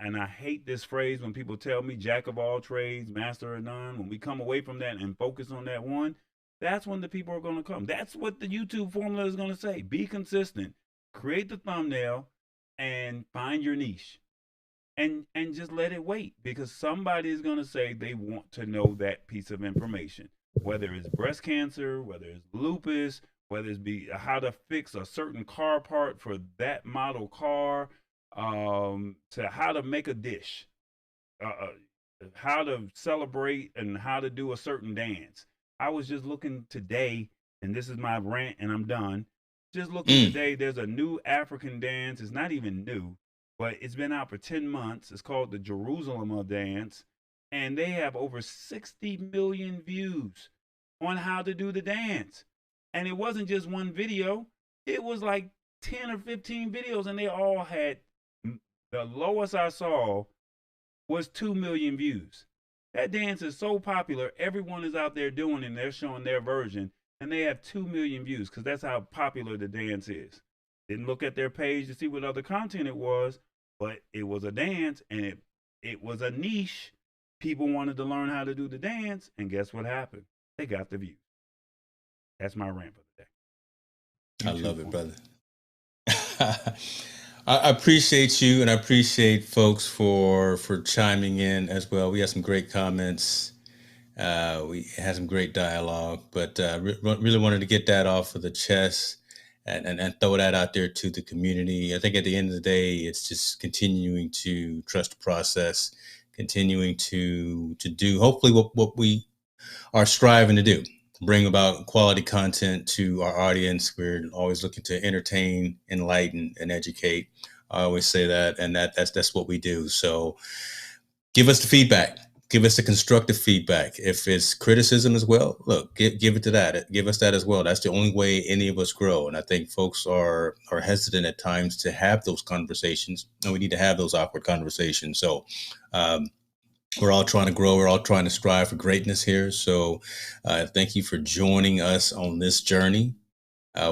and I hate this phrase when people tell me jack of all trades, master of none. When we come away from that and focus on that one, that's when the people are going to come. That's what the YouTube formula is going to say. Be consistent, create the thumbnail, and find your niche. And just let it wait, because somebody is going to say they want to know that piece of information, whether it's breast cancer, whether it's lupus, whether it's be how to fix a certain car part for that model car, to how to make a dish, how to celebrate, and how to do a certain dance. I was just looking today, and this is my rant, and I'm done. Just looking today, there's a new African dance. It's not even new, but it's been out for 10 months. It's called the Jerusalem Dance, and they have over 60 million views on how to do the dance. And it wasn't just one video, it was like 10 or 15 videos, and they all had, the lowest I saw was 2 million views. That dance is so popular, everyone is out there doing it, and they're showing their version, and they have 2 million views because that's how popular the dance is. Didn't look at their page to see what other content it was, but it was a dance, and it was a niche. People wanted to learn how to do the dance, and guess what happened? They got the views. That's my rant for the day. I love it, brother. I appreciate you, and I appreciate folks for chiming in as well. We had some great comments. We had some great dialogue, but really wanted to get that off of the chest and throw that out there to the community. I think at the end of the day, it's just continuing to trust the process, continuing to do hopefully what we are striving to do, bring about quality content to our audience. We're always looking to entertain, enlighten, and educate. I always say that, and that's what we do. So give us the feedback. Give us the constructive feedback. If it's criticism as well, look, give it to that. Give us that as well. That's the only way any of us grow. And I think folks are hesitant at times to have those conversations, and we need to have those awkward conversations. So we're all trying to grow. We're all trying to strive for greatness here. So thank you for joining us on this journey.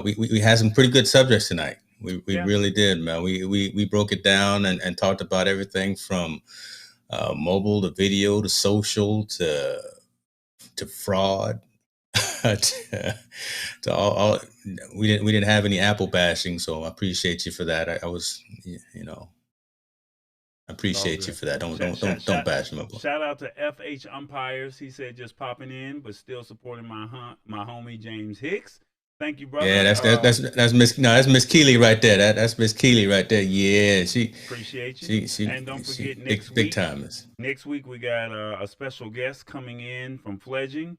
We had some pretty good subjects tonight. We really did, man. We broke it down and talked about everything from mobile to video to social to fraud to all. We didn't have any Apple bashing, so I appreciate you for that. I was, I appreciate you for that. Don't bash him up. Shout out to FH Umpires. He said just popping in, but still supporting my homie James Hicks. Thank you, brother. Yeah, that's Miss Keeley right there. That's Miss Keeley right there. Yeah, she appreciate you. And don't forget next week. Big timers. Next week we got a special guest coming in from Fledging.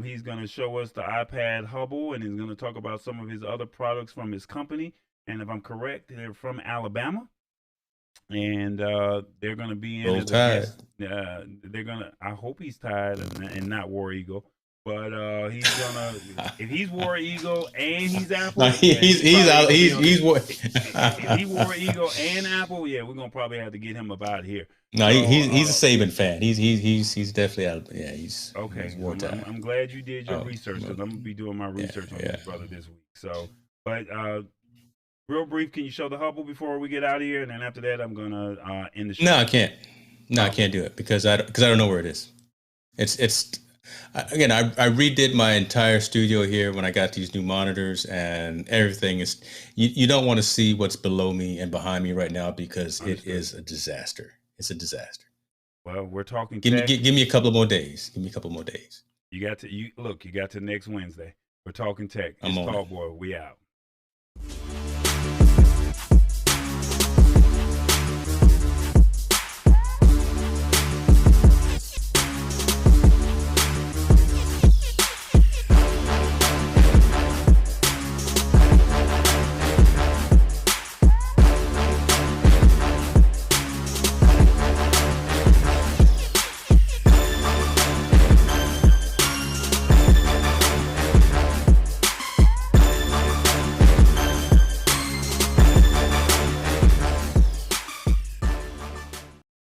He's going to show us the iPad Hubble, and he's going to talk about some of his other products from his company. And if I'm correct, they're from Alabama. And they're going to be in as a guest. They're going to, I hope he's tired and not War Eagle. But he's gonna, if he's War Eagle and he's Apple, no, he's War. If he War Eagle and Apple, yeah, we're gonna probably have to get him about here. No, so, he's a Saban fan. He's definitely out. Yeah, he's okay. He's I'm glad you did your research, because I'm gonna be doing my research on this brother this week. So, but real brief, can you show the Hubble before we get out of here, and then after that, I'm gonna end the show. No, I can't. No, I can't do it because I don't know where it is. It's. Again, I redid my entire studio here when I got these new monitors, and everything is. You don't want to see what's below me and behind me right now, because it is a disaster. It's a disaster. Well, we're talking. Give me a couple more days. Give me a couple more days. You got to next Wednesday. We're talking tech. It's Tall Boy. We out.